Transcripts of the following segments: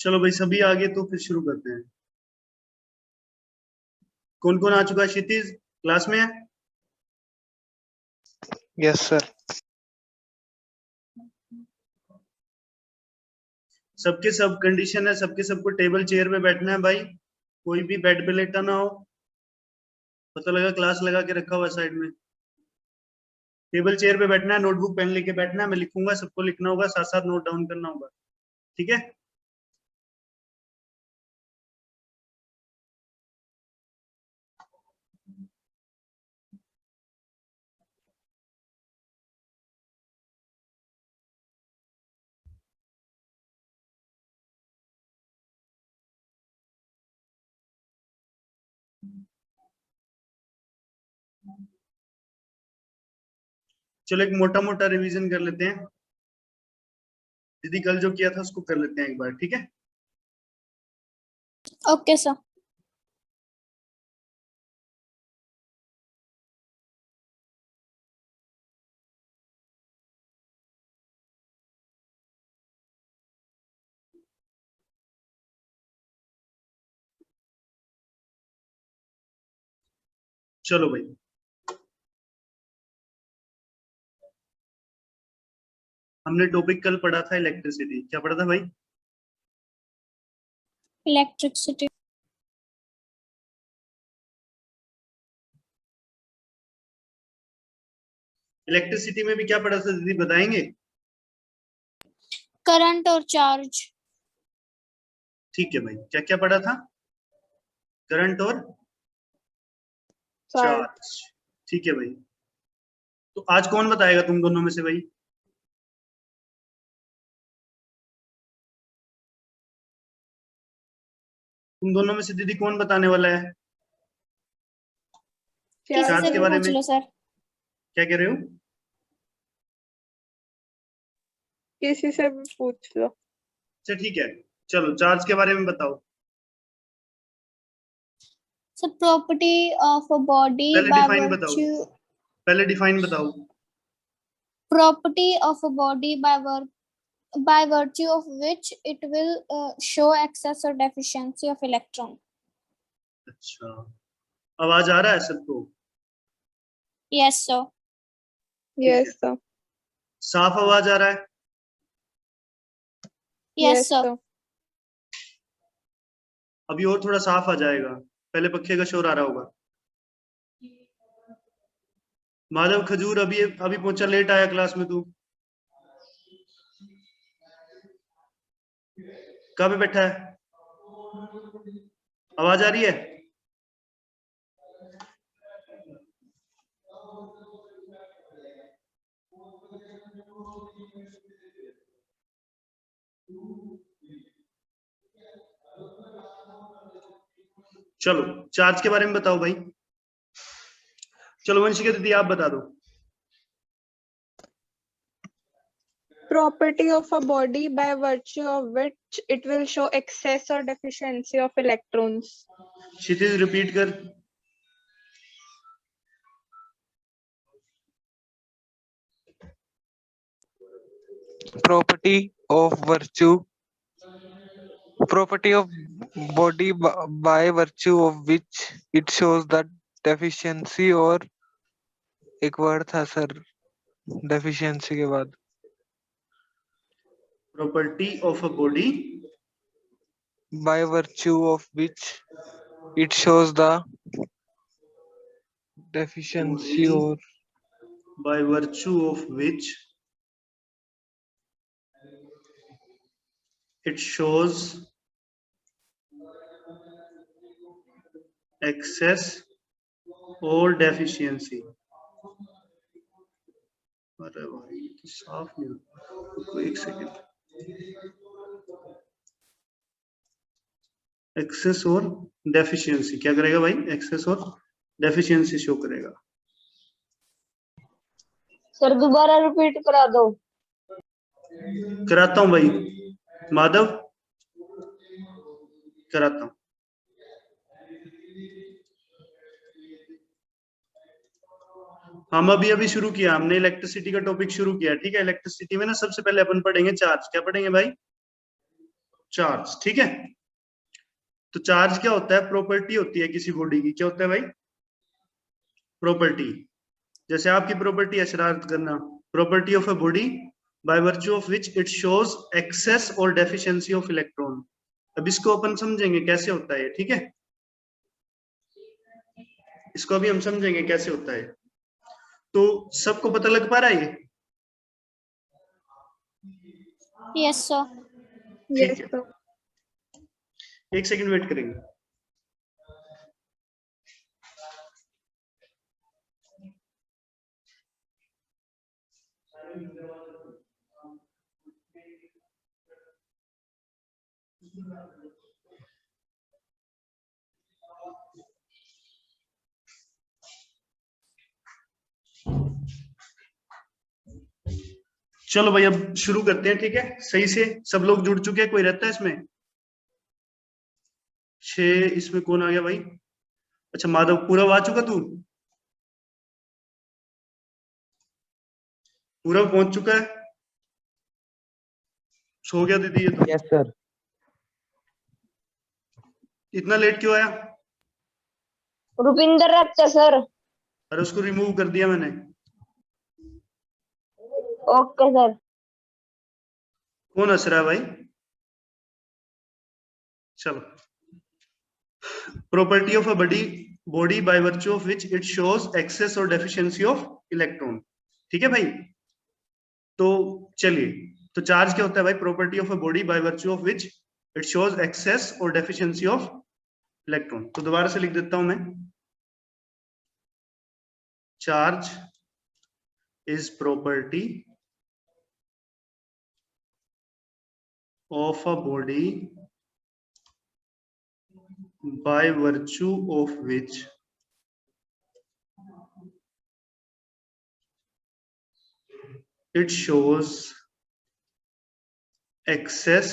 चलो भाई सभी आगे तो फिर शुरू करते हैं। कौन कौन आ चुका है? क्षितिज क्लास में है? Yes sir. सबके सब कंडीशन है, सबके सबको टेबल चेयर पे बैठना है भाई, कोई भी बेड पे लेटा ना हो। पता लगा क्लास लगा के रखा हुआ साइड में। टेबल चेयर पे बैठना है, नोटबुक पेन लेके बैठना है, मैं लिखूंगा, सबको लिखना होगा, साथ साथ नोट डाउन करना होगा, ठीक है? चलो एक मोटा मोटा रिवीजन कर लेते हैं। दीदी कल जो किया था उसको कर लेते हैं एक बार, ठीक है? Okay sir. चलो भाई, हमने टॉपिक कल पढ़ा था इलेक्ट्रिसिटी। क्या पढ़ा था भाई? इलेक्ट्रिसिटी। इलेक्ट्रिसिटी में भी क्या पढ़ा था दीदी, बताएंगे? करंट और चार्ज। ठीक है भाई, क्या क्या पढ़ा था? करंट और चार्ज। ठीक है भाई, तो आज कौन बताएगा तुम दोनों में से भाई? तुम दोनों में से दीदी कौन बताने वाला है किसी चार्ज से के भी बारे पूछ में? लो सर। क्या कह रहे हो? किसी से भी पूछ लो। अच्छा ठीक है, चलो चार्ज के बारे में बताओ। Sir property of a body पहले बाय डिफाइन बताओ, वर्च्यू। पहले डिफाइन बताओ। Property of a body by virtue of which it will show excess or deficiency of electron. अच्छा, आवाज आ रहा है सबको? Yes sir. Yes sir. साफ आवाज आ रहा है? Yes sir. अभी और थोड़ा साफ आ जाएगा, पहले पक्के का शोर आ रहा होगा। माधव खजूर अभी अभी पहुंचा, लेट आया क्लास में तू। कहाँ पे बैठा है? आवाज आ रही है? चलो चार्ज के बारे में बताओ भाई। चलो वंशिका दीदी आप बता दो। Property of a body by virtue of which it will show excess or deficiency of electrons. Kshitij repeat कर। property of virtue property of body by virtue of which it shows that deficiency और एक word था sir deficiency के बाद property of a body by virtue of which it shows the deficiency और by virtue of which it shows excess or deficiency। अरे भाई ये तो साफ नहीं, रुको एक सेकेंड। एक्सेस और डेफिशिएंसी क्या करेगा भाई? एक्सेस और डेफिशिएंसी शो करेगा। सर दोबारा रिपीट करा दो। कराता हूं भाई, माधव कराता हूं। हम अभी शुरू किया, हमने इलेक्ट्रिसिटी का टॉपिक शुरू किया, ठीक है? इलेक्ट्रिसिटी में ना सबसे पहले अपन पढ़ेंगे चार्ज। क्या पढ़ेंगे भाई? चार्ज, ठीक है। तो चार्ज क्या होता है, प्रॉपर्टी होती है किसी बॉडी की, क्या होता है भाई, प्रॉपर्टी। जैसे आपकी प्रॉपर्टी है शरारत करना, property of a body by virtue of which it shows excess और डेफिशिएंसी ऑफ इलेक्ट्रॉन। अब इसको अपन समझेंगे कैसे होता है, ठीक है, इसको अभी हम समझेंगे कैसे होता है। तो सबको पता लग पा रहा है ये? Yes, sir. ठीक Yes, है, sir. एक सेकंड वेट करेंगे। चलो भाई अब शुरू करते हैं, ठीक है, सही से सब लोग जुड़ चुके हैं, कोई रहता है इसमें? 6 इसमें कौन आ गया भाई? अच्छा माधव, पूरा आ चुका तू? पूरा पहुंच चुका है? सो गया दीदी ये तो? Yes sir. इतना लेट क्यों आया? रुपिंदर रखता सर। अरे उसको रिमूव कर दिया मैंने। Okay sir. कौन हंस रहा है भाई? चलो, property of a body by virtue of which it shows excess और डेफिशिएंसी ऑफ इलेक्ट्रॉन, ठीक है भाई। तो चलिए, तो चार्ज क्या होता है भाई, property of a body by virtue of which it shows excess और डेफिशिएंसी ऑफ इलेक्ट्रॉन। तो दोबारा से लिख देता हूं मैं, charge is property of a body by virtue of which it shows excess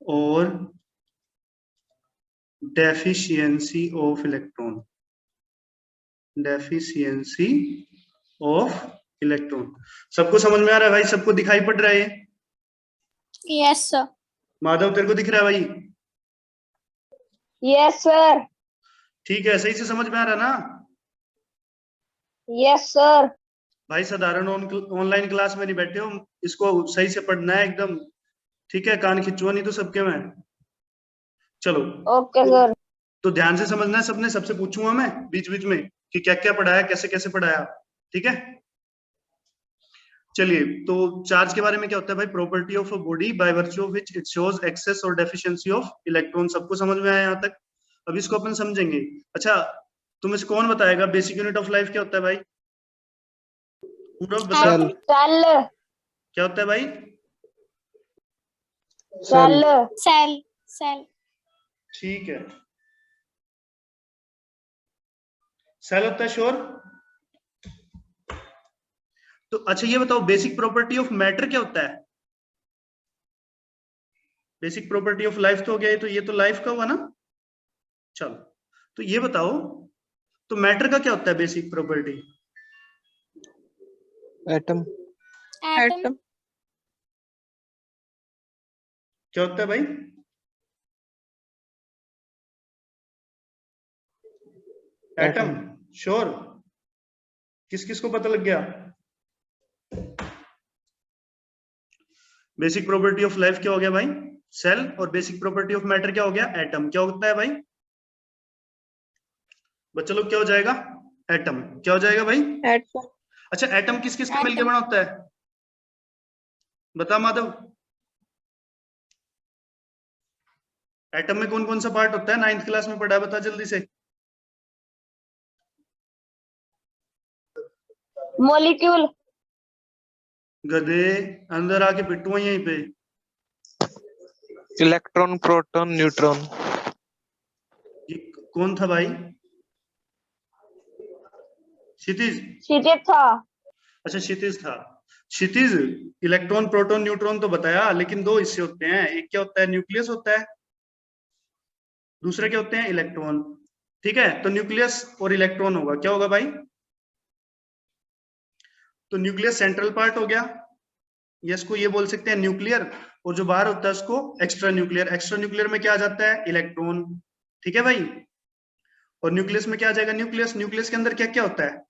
or deficiency of electron, deficiency of electron। सबको समझ में आ रहा है भाई? सबको दिखाई पड़ रहा है? Yes, sir. माधव तेरे को दिख रहा है भाई? Yes sir. ठीक है, सही से समझ में आ रहा ना यस सर। भाई? साधारण ऑनलाइन क्लास में नहीं बैठे हो, इसको सही से पढ़ना है एकदम, ठीक है, कान खिंचवा नहीं तो सबके में। चलो ओके सर। तो ध्यान से समझना है सबने, सबसे पूछूंगा मैं बीच बीच में कि क्या क्या पढ़ाया, कैसे कैसे पढ़ाया, ठीक है। चलिए, तो चार्ज के बारे में क्या होता है भाई, property of a body by virtue of which it shows excess और डेफिशिएंसी ऑफ इलेक्ट्रॉन। सबको समझ में आया यहाँ तक? अब इसको अपन समझेंगे। अच्छा, तुम्हें से कौन बताएगा बेसिक यूनिट ऑफ लाइफ क्या होता है भाई? पूरा बता। सेल। सेल। क्या होता है भाई? सेल। Cell. Cell. ठीक है, सेल होता है, श्योर। तो अच्छा ये बताओ, बेसिक प्रॉपर्टी ऑफ मैटर क्या होता है? बेसिक प्रॉपर्टी ऑफ लाइफ तो हो गया, ये तो लाइफ का हुआ ना। चलो, तो ये बताओ, तो मैटर का क्या होता है बेसिक प्रॉपर्टी? एटम। Atom. क्या होता है भाई? Atom, sure. किस किस को पता लग गया? बेसिक प्रॉपर्टी ऑफ लाइफ क्या हो गया भाई? सेल। और बेसिक प्रॉपर्टी ऑफ मैटर क्या हो गया? एटम। क्या होता है भाई बच्चा लोग? क्या हो जाएगा? एटम। क्या हो जाएगा भाई? Atom. अच्छा, एटम किस किस का मिलकर Atom. बना होता है? बता माधव, एटम में कौन कौन सा पार्ट होता है? 9th क्लास में पढ़ा है, बता जल्दी से। मॉलिक्यूल। गधे, अंदर आके पिटुआ यहीं पे। Electron, proton, neutron. ये कौन था भाई? क्षितिज। क्षितिज था। अच्छा, क्षितिज था। क्षितिज, इलेक्ट्रॉन, प्रोटॉन, न्यूट्रॉन तो बताया, लेकिन 2 हिस्से होते हैं। एक क्या होता है? न्यूक्लियस होता है। दूसरे क्या होते हैं? इलेक्ट्रॉन। ठीक है, तो न्यूक्लियस और इलेक्ट्रॉन होगा, क्या होगा भाई? तो न्यूक्लियस सेंट्रल पार्ट हो गया, या इसको ये बोल सकते हैं न्यूक्लियर, और जो बाहर होता है उसको एक्स्ट्रा न्यूक्लियर। एक्स्ट्रा न्यूक्लियर में क्या आ जाता है? इलेक्ट्रॉन। ठीक है भाई। और न्यूक्लियस में क्या आ जाएगा? न्यूक्लियस। न्यूक्लियस के अंदर क्या क्या होता है?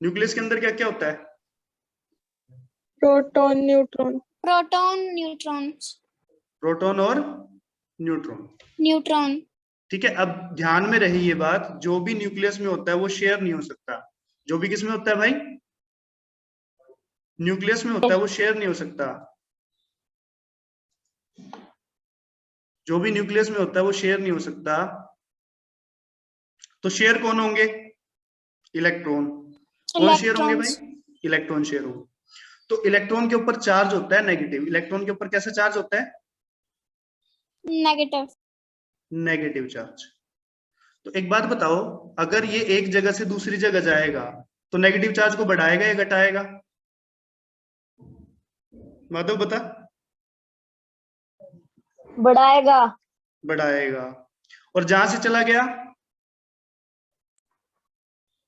न्यूक्लियस के अंदर क्या क्या होता है? Proton, neutron. Proton, neutrons, proton और न्यूट्रॉन। न्यूट्रॉन। ठीक है, अब ध्यान में रही ये बात, जो भी न्यूक्लियस में होता है वो शेयर नहीं हो सकता। जो भी किस में होता है भाई? न्यूक्लियस में होता है वो शेयर नहीं हो सकता। जो भी न्यूक्लियस में होता है वो शेयर नहीं हो सकता। तो शेयर कौन होंगे? इलेक्ट्रॉन। कौन शेयर होंगे भाई? इलेक्ट्रॉन्स, इलेक्ट्रॉन शेयर होंगे। तो इलेक्ट्रॉन के ऊपर चार्ज होता है नेगेटिव। इलेक्ट्रॉन के ऊपर कैसा चार्ज होता है? नेगेटिव। Negative charge. तो एक बात बताओ, अगर ये एक जगह से दूसरी जगह जाएगा तो नेगेटिव चार्ज को बढ़ाएगा या घटाएगा? माधव बता। बढ़ाएगा। बढ़ाएगा। और जहां से चला गया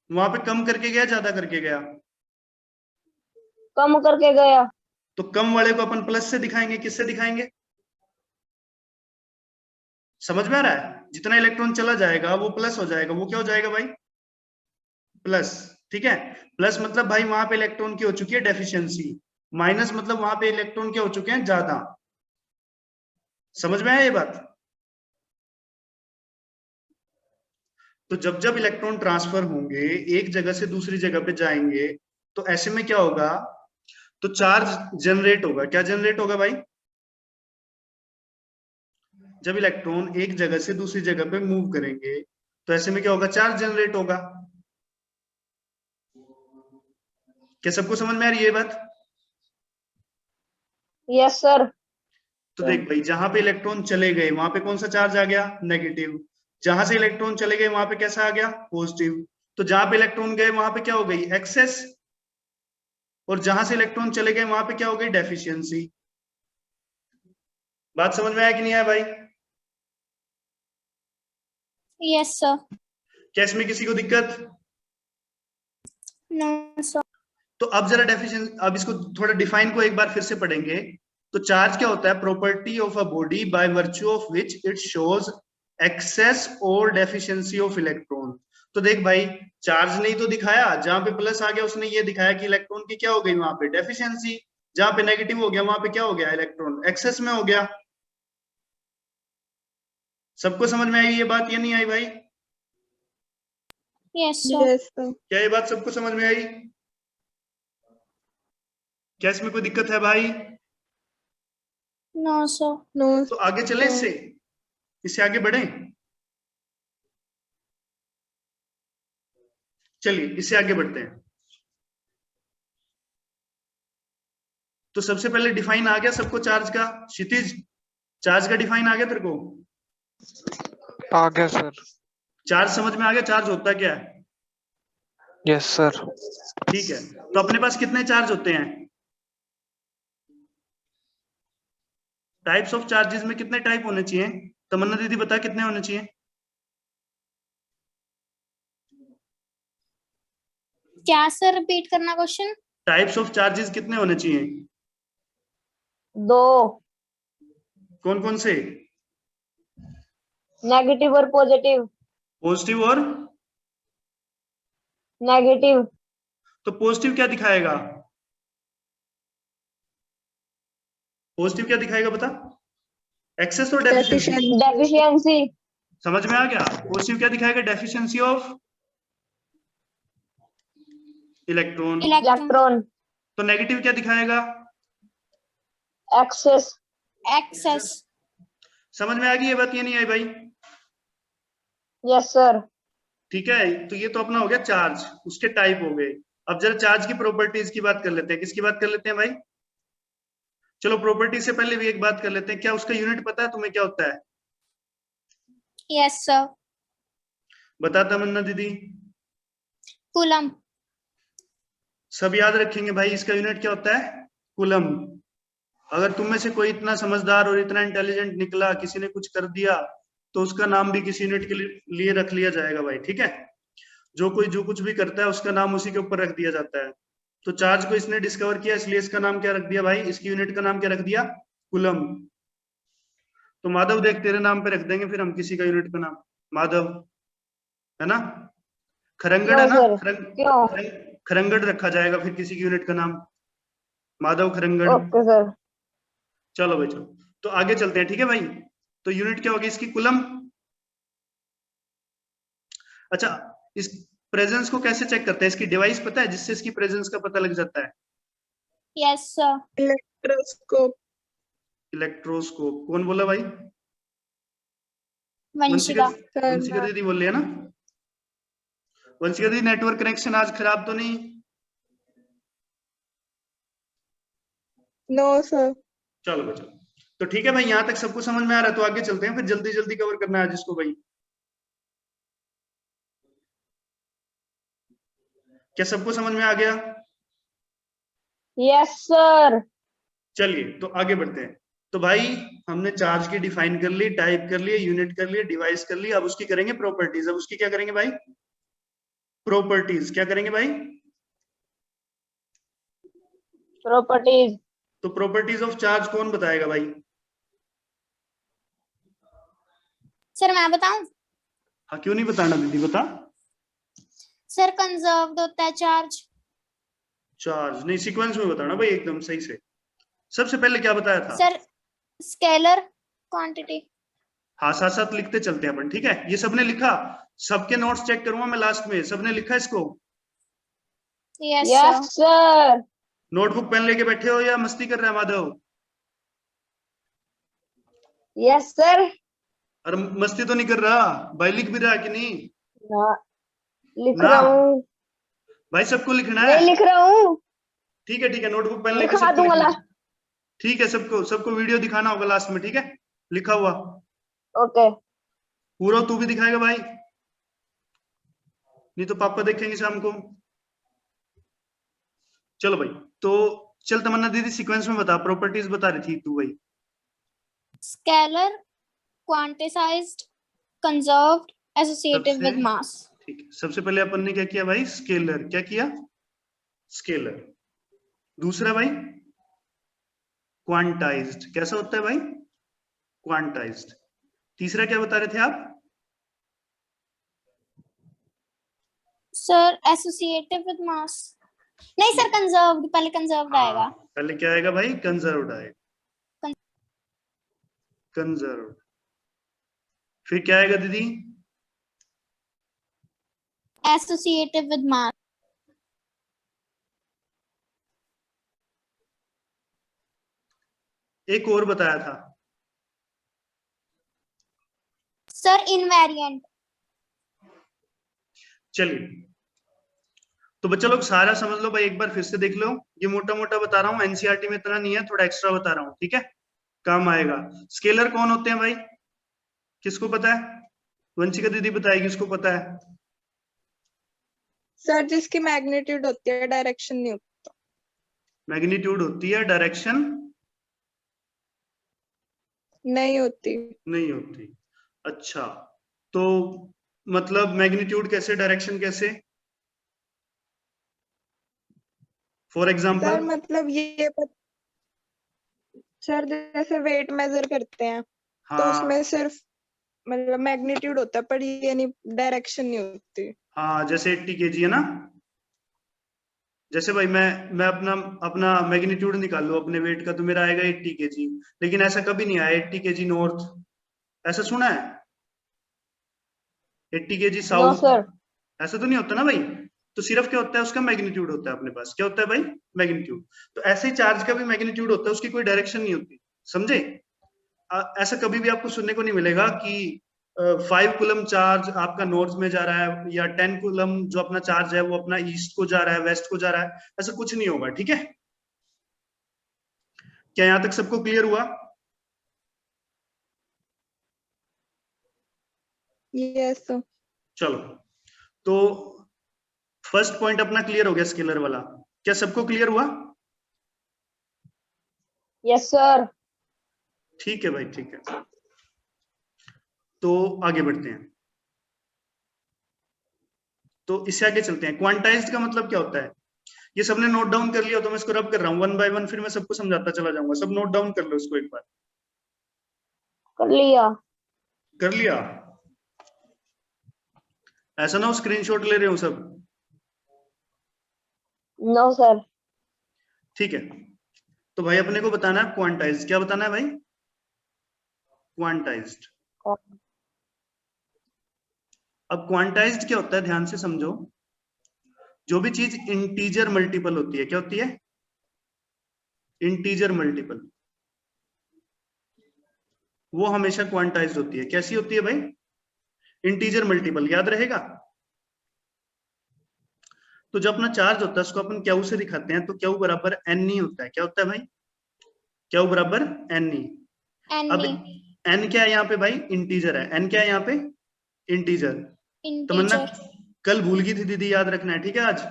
वहां पे कम करके गया, ज्यादा करके गया? कम करके गया। तो कम वाले को अपन प्लस से दिखाएंगे। किससे दिखाएंगे? समझ में आ रहा है? जितना इलेक्ट्रॉन चला जाएगा वो प्लस हो जाएगा। वो क्या हो जाएगा भाई? प्लस। ठीक है। प्लस मतलब भाई वहां पे इलेक्ट्रॉन की हो चुकी है डेफिशिएंसी। माइनस मतलब वहां पे इलेक्ट्रॉन क्या हो चुके हैं? ज्यादा। समझ में आया ये बात? तो जब जब इलेक्ट्रॉन ट्रांसफर होंगे, एक जगह से दूसरी जगह पे जाएंगे, तो ऐसे में क्या होगा? तो चार्ज जनरेट होगा। क्या जनरेट होगा भाई? जब इलेक्ट्रॉन एक जगह से दूसरी जगह पे मूव करेंगे तो ऐसे में क्या होगा? चार्ज जनरेट होगा। क्या सबको समझ में आ रही है ये बात? Yes sir. तो देख भाई, जहां पे इलेक्ट्रॉन चले गए वहां पे कौन सा चार्ज आ गया? नेगेटिव। जहां से इलेक्ट्रॉन चले गए वहां पे कैसा आ गया? पॉजिटिव। तो जहां पे इलेक्ट्रॉन गए वहां पे क्या हो गई? एक्सेस। और जहां से इलेक्ट्रॉन चले गए वहां पे क्या हो गई? डेफिशिएंसी। बात समझ में आया कि नहीं आया भाई? Yes sir. क्या इसमें किसी को दिक्कत? No sir. तो अब जरा डेफिशिएंसी, अब इसको थोड़ा डिफाइन को एक बार फिर से पढ़ेंगे। तो चार्ज क्या होता है? Property of a body by virtue of which it shows excess और डेफिशिएंसी ऑफ इलेक्ट्रॉन। तो देख भाई, चार्ज नहीं तो दिखाया, जहां पे प्लस आ गया उसने ये दिखाया कि इलेक्ट्रॉन की क्या हो गई? वहां पे डेफिशिएंसी। जहां पे नेगेटिव हो गया वहां पे क्या हो गया? इलेक्ट्रॉन एक्सेस में हो गया। सबको समझ में आई ये बात या नहीं आई भाई? Yes sir. Yes sir. क्या ये बात सबको समझ में आई? क्या इसमें कोई दिक्कत है भाई? No sir. नो। तो आगे चले इससे, इससे आगे बढ़े। चलिए इससे आगे बढ़ते हैं। तो सबसे पहले डिफाइन आ गया सबको चार्ज का? क्षितिज, चार्ज का डिफाइन आ गया तेरे को? आ गया सर। चार्ज समझ में आ गया? चार्ज होता क्या है? Yes sir. ठीक है। तो अपने पास कितने चार्ज होते हैं? टाइप्स ऑफ चार्जेस में कितने टाइप होने चाहिए? तमन्ना दीदी बता कितने होने चाहिए? क्या सर, रिपीट करना क्वेश्चन? टाइप्स ऑफ चार्जेस कितने होने चाहिए? 2। कौन कौन से? नेगेटिव और पॉजिटिव। पॉजिटिव और नेगेटिव। तो पॉजिटिव क्या दिखाएगा? पॉजिटिव क्या दिखाएगा बता? एक्सेस और डेफिशिएंसी। डेफिशिएंसी। समझ में आ गया? पॉजिटिव क्या दिखाएगा? Deficiency of electron. इलेक्ट्रॉन। तो नेगेटिव क्या दिखाएगा? एक्सेस। एक्सेस। समझ में आ गई ये बात? ये नहीं आई भाई? Yes sir. ठीक है। तो ये तो अपना हो गया चार्ज, उसके टाइप हो गए। अब जरा चार्ज की प्रॉपर्टीज की बात कर लेते हैं। किसकी बात कर लेते हैं भाई? चलो प्रॉपर्टी से पहले भी एक बात कर लेते हैं। क्या उसका यूनिट पता है तुम्हें क्या होता है? Yes sir. बता तमन्ना दीदी। कूलम। सब याद रखेंगे भाई, इसका यूनिट क्या होता है? कूलम। अगर तुम में से कोई इतना समझदार और इतना इंटेलिजेंट निकला, किसी ने कुछ कर दिया, तो उसका नाम भी किसी यूनिट के लिए रख लिया जाएगा भाई। ठीक है। जो कोई जो कुछ भी करता है उसका नाम उसी के ऊपर रख दिया जाता है। तो चार्ज को इसने डिस्कवर किया, इसलिए इसका नाम क्या रख दिया भाई, इसकी यूनिट का नाम क्या रख दिया, कूलम। तो माधव देख तेरे नाम पे रख देंगे फिर हम किसी का यूनिट का नाम, माधव, है ना। खरंगड़ है क्यों ना, सर, क्यों? खरंगड़ रखा जाएगा फिर किसी की यूनिट का नाम, माधव खरंगड़। Okay sir. चलो भाई चलो, तो आगे चलते हैं, ठीक है भाई। तो यूनिट क्या होगी इसकी, कूलम। अच्छा, इस प्रेजेंस को कैसे चेक करते हैं, इसकी डिवाइस पता है जिससे इसकी प्रेजेंस का पता लग जाता है। Yes, sir. Electroscope. इलेक्ट्रोस्कोप, कौन बोला भाई, Vanshika. वंशिका दीदी बोल रही है ना। वंशिका दीदी नेटवर्क कनेक्शन आज खराब तो नहीं। No, sir. चलो भाई चलो, तो ठीक है भाई, यहां तक सबको समझ में आ रहा है, तो आगे चलते हैं फिर, जल्दी जल्दी कवर करना है जिसको भाई। क्या सबको समझ में आ गया। Yes sir. चलिए तो आगे बढ़ते हैं। तो भाई हमने चार्ज की डिफाइन कर ली, टाइप कर लिए, यूनिट कर लिए, डिवाइस कर ली, अब उसकी करेंगे प्रॉपर्टीज। अब उसकी क्या करेंगे भाई, प्रॉपर्टीज। क्या करेंगे भाई, प्रॉपर्टीज। तो प्रॉपर्टीज ऑफ चार्ज कौन बताएगा भाई। Sir, मैं बताऊं? हाँ क्यों नहीं बताना दीदी, बता। Sir, conserved होता है चार्ज। चार्ज नहीं, सीक्वेंस में बताना भाई एकदम सही से। सबसे पहले क्या बताया था। Sir, scalar quantity. हाँ साथ साथ लिखते चलते हैं अपन, ठीक है। ये सबने लिखा, सबके नोट्स चेक करूंगा मैं लास्ट में, सबने लिखा इसको। Yes, yes sir. Sir. Notebook pen लेके बैठे हो या मस्ती कर रहे हैं माधव। Yes sir. अरे मस्ती तो नहीं कर रहा भाई, लिख भी रहा है कि नहीं। लिख ना रहा हूँ। भाई सबको लिखना नहीं है। लिख रहा हूँ। ठीक है नोटबुक पेन लेके लिखा सबको दूंगा लिखना है। लास्ट। ठीक है, सबको सबको वीडियो दिखाना होगा लास्ट में, ठीक है, लिखा हुआ। ओके। पूरा तू भी दिखाएगा भाई, नहीं तो पापा देखेंगे शाम को। चलो भाई, तो चल तमन्ना दीदी सीक्वेंस में बता, प्रॉपर्टीज बता रही थी तू भाई। Scalar, quantized, conserved, associative सबसे with mass. ठीक है, सबसे पहले अपन ने क्या किया भाई, स्केलर। क्या किया, स्केलर। दूसरा भाई क्वांटाइज्ड। कैसा होता है भाई, क्वांटाइज्ड। तीसरा क्या बता रहे थे आप, Sir, associative with mass. नहीं सर, conserved, पहले conserved आएगा। पहले क्या आएगा भाई, कंजर्व्ड आएगा, कंजर्व्ड। फिर क्या आएगा दीदी, Associative with mass. एक और बताया था Sir, invariant. चलिए, तो बच्चा लोग सारा समझ लो भाई, एक बार फिर से देख लो। ये मोटा मोटा बता रहा हूँ, एनसीईआरटी में इतना नहीं है, थोड़ा एक्स्ट्रा बता रहा हूँ, ठीक है, काम आएगा। स्केलर कौन होते हैं भाई, किसको पता है, वंशिका दीदी बताएगी, किसको पता है। सर जिसकी मैग्नीट्यूड होती है, डायरेक्शन नहीं होता। मैग्नीट्यूड होती है, डायरेक्शन नहीं होती। नहीं होती। अच्छा, तो मतलब मैग्नीट्यूड कैसे, डायरेक्शन कैसे, फॉर एग्जाम्पल। सर मतलब ये सर जैसे वेट मेजर करते हैं, तो हाँ उसमें सिर्फ मतलब मैग्नीट्यूड होता है, पर ये नहीं, डायरेक्शन नहीं होती। हाँ, जैसे 80 kg है ना, जैसे भाई मैं अपना अपना मैग्नीट्यूड निकाल लूं अपने वेट का, तो मेरा आएगा 80 kg, लेकिन ऐसा कभी नहीं आया 80 kg नॉर्थ, ऐसा सुना है 80 kg नो साउथ, सर। ऐसा तो नहीं होता ना भाई। तो सिर्फ क्या होता है, उसका मैग्नीट्यूड होता है अपने पास, क्या होता है भाई, मैग्नीट्यूड। तो ऐसे ही चार्ज का भी मैग्नीट्यूड होता है, उसकी कोई डायरेक्शन नहीं होती, समझे। ऐसा कभी भी आपको सुनने को नहीं मिलेगा कि 5 कूलम चार्ज आपका नॉर्थ में जा रहा है, या 10 कूलम जो अपना चार्ज है वो अपना ईस्ट को जा रहा है, वेस्ट को जा रहा है, ऐसा कुछ नहीं होगा, ठीक है। क्या यहां तक सबको क्लियर हुआ। Yes sir. चलो, तो फर्स्ट पॉइंट अपना क्लियर हो गया, स्केलर वाला। क्या सबको क्लियर हुआ। Yes sir. ठीक है भाई, ठीक है, तो आगे बढ़ते हैं। तो इससे आगे चलते हैं, क्वांटाइज्ड का मतलब क्या होता है, ये सबने नोट डाउन कर लिया तो मैं इसको रब कर रहा हूँ 1 बाय 1, फिर मैं सबको समझाता चला जाऊंगा। सब नोट डाउन कर लो इसको एक बार। कर लिया। कर लिया? ऐसा ना हो स्क्रीनशॉट ले रहे हो सब। No sir. ठीक है, तो भाई अपने को बताना है क्वांटाइज। क्या बताना है भाई? क्वांटाइज्ड। अब क्वांटाइज्ड क्या होता है, ध्यान से समझो। जो भी चीज इंटीजर मल्टीपल होती है, क्या होती है? इंटीजर मल्टीपल, वो हमेशा क्वांटाइज्ड होती है। कैसी होती है भाई? Integer multiple. याद रहेगा? तो जब अपना चार्ज होता है उसको अपन क्यू से दिखाते हैं, तो क्यू बराबर एन ई होता है। क्या होता है भाई? क्यू बराबर एन ई। अब एन क्या है यहाँ पे भाई? इंटीजर है। एन क्या है यहाँ पे? इंटीजर। तमन्ना इंटीजर। कल भूल गई थी दीदी, याद रखना है, ठीक है आज।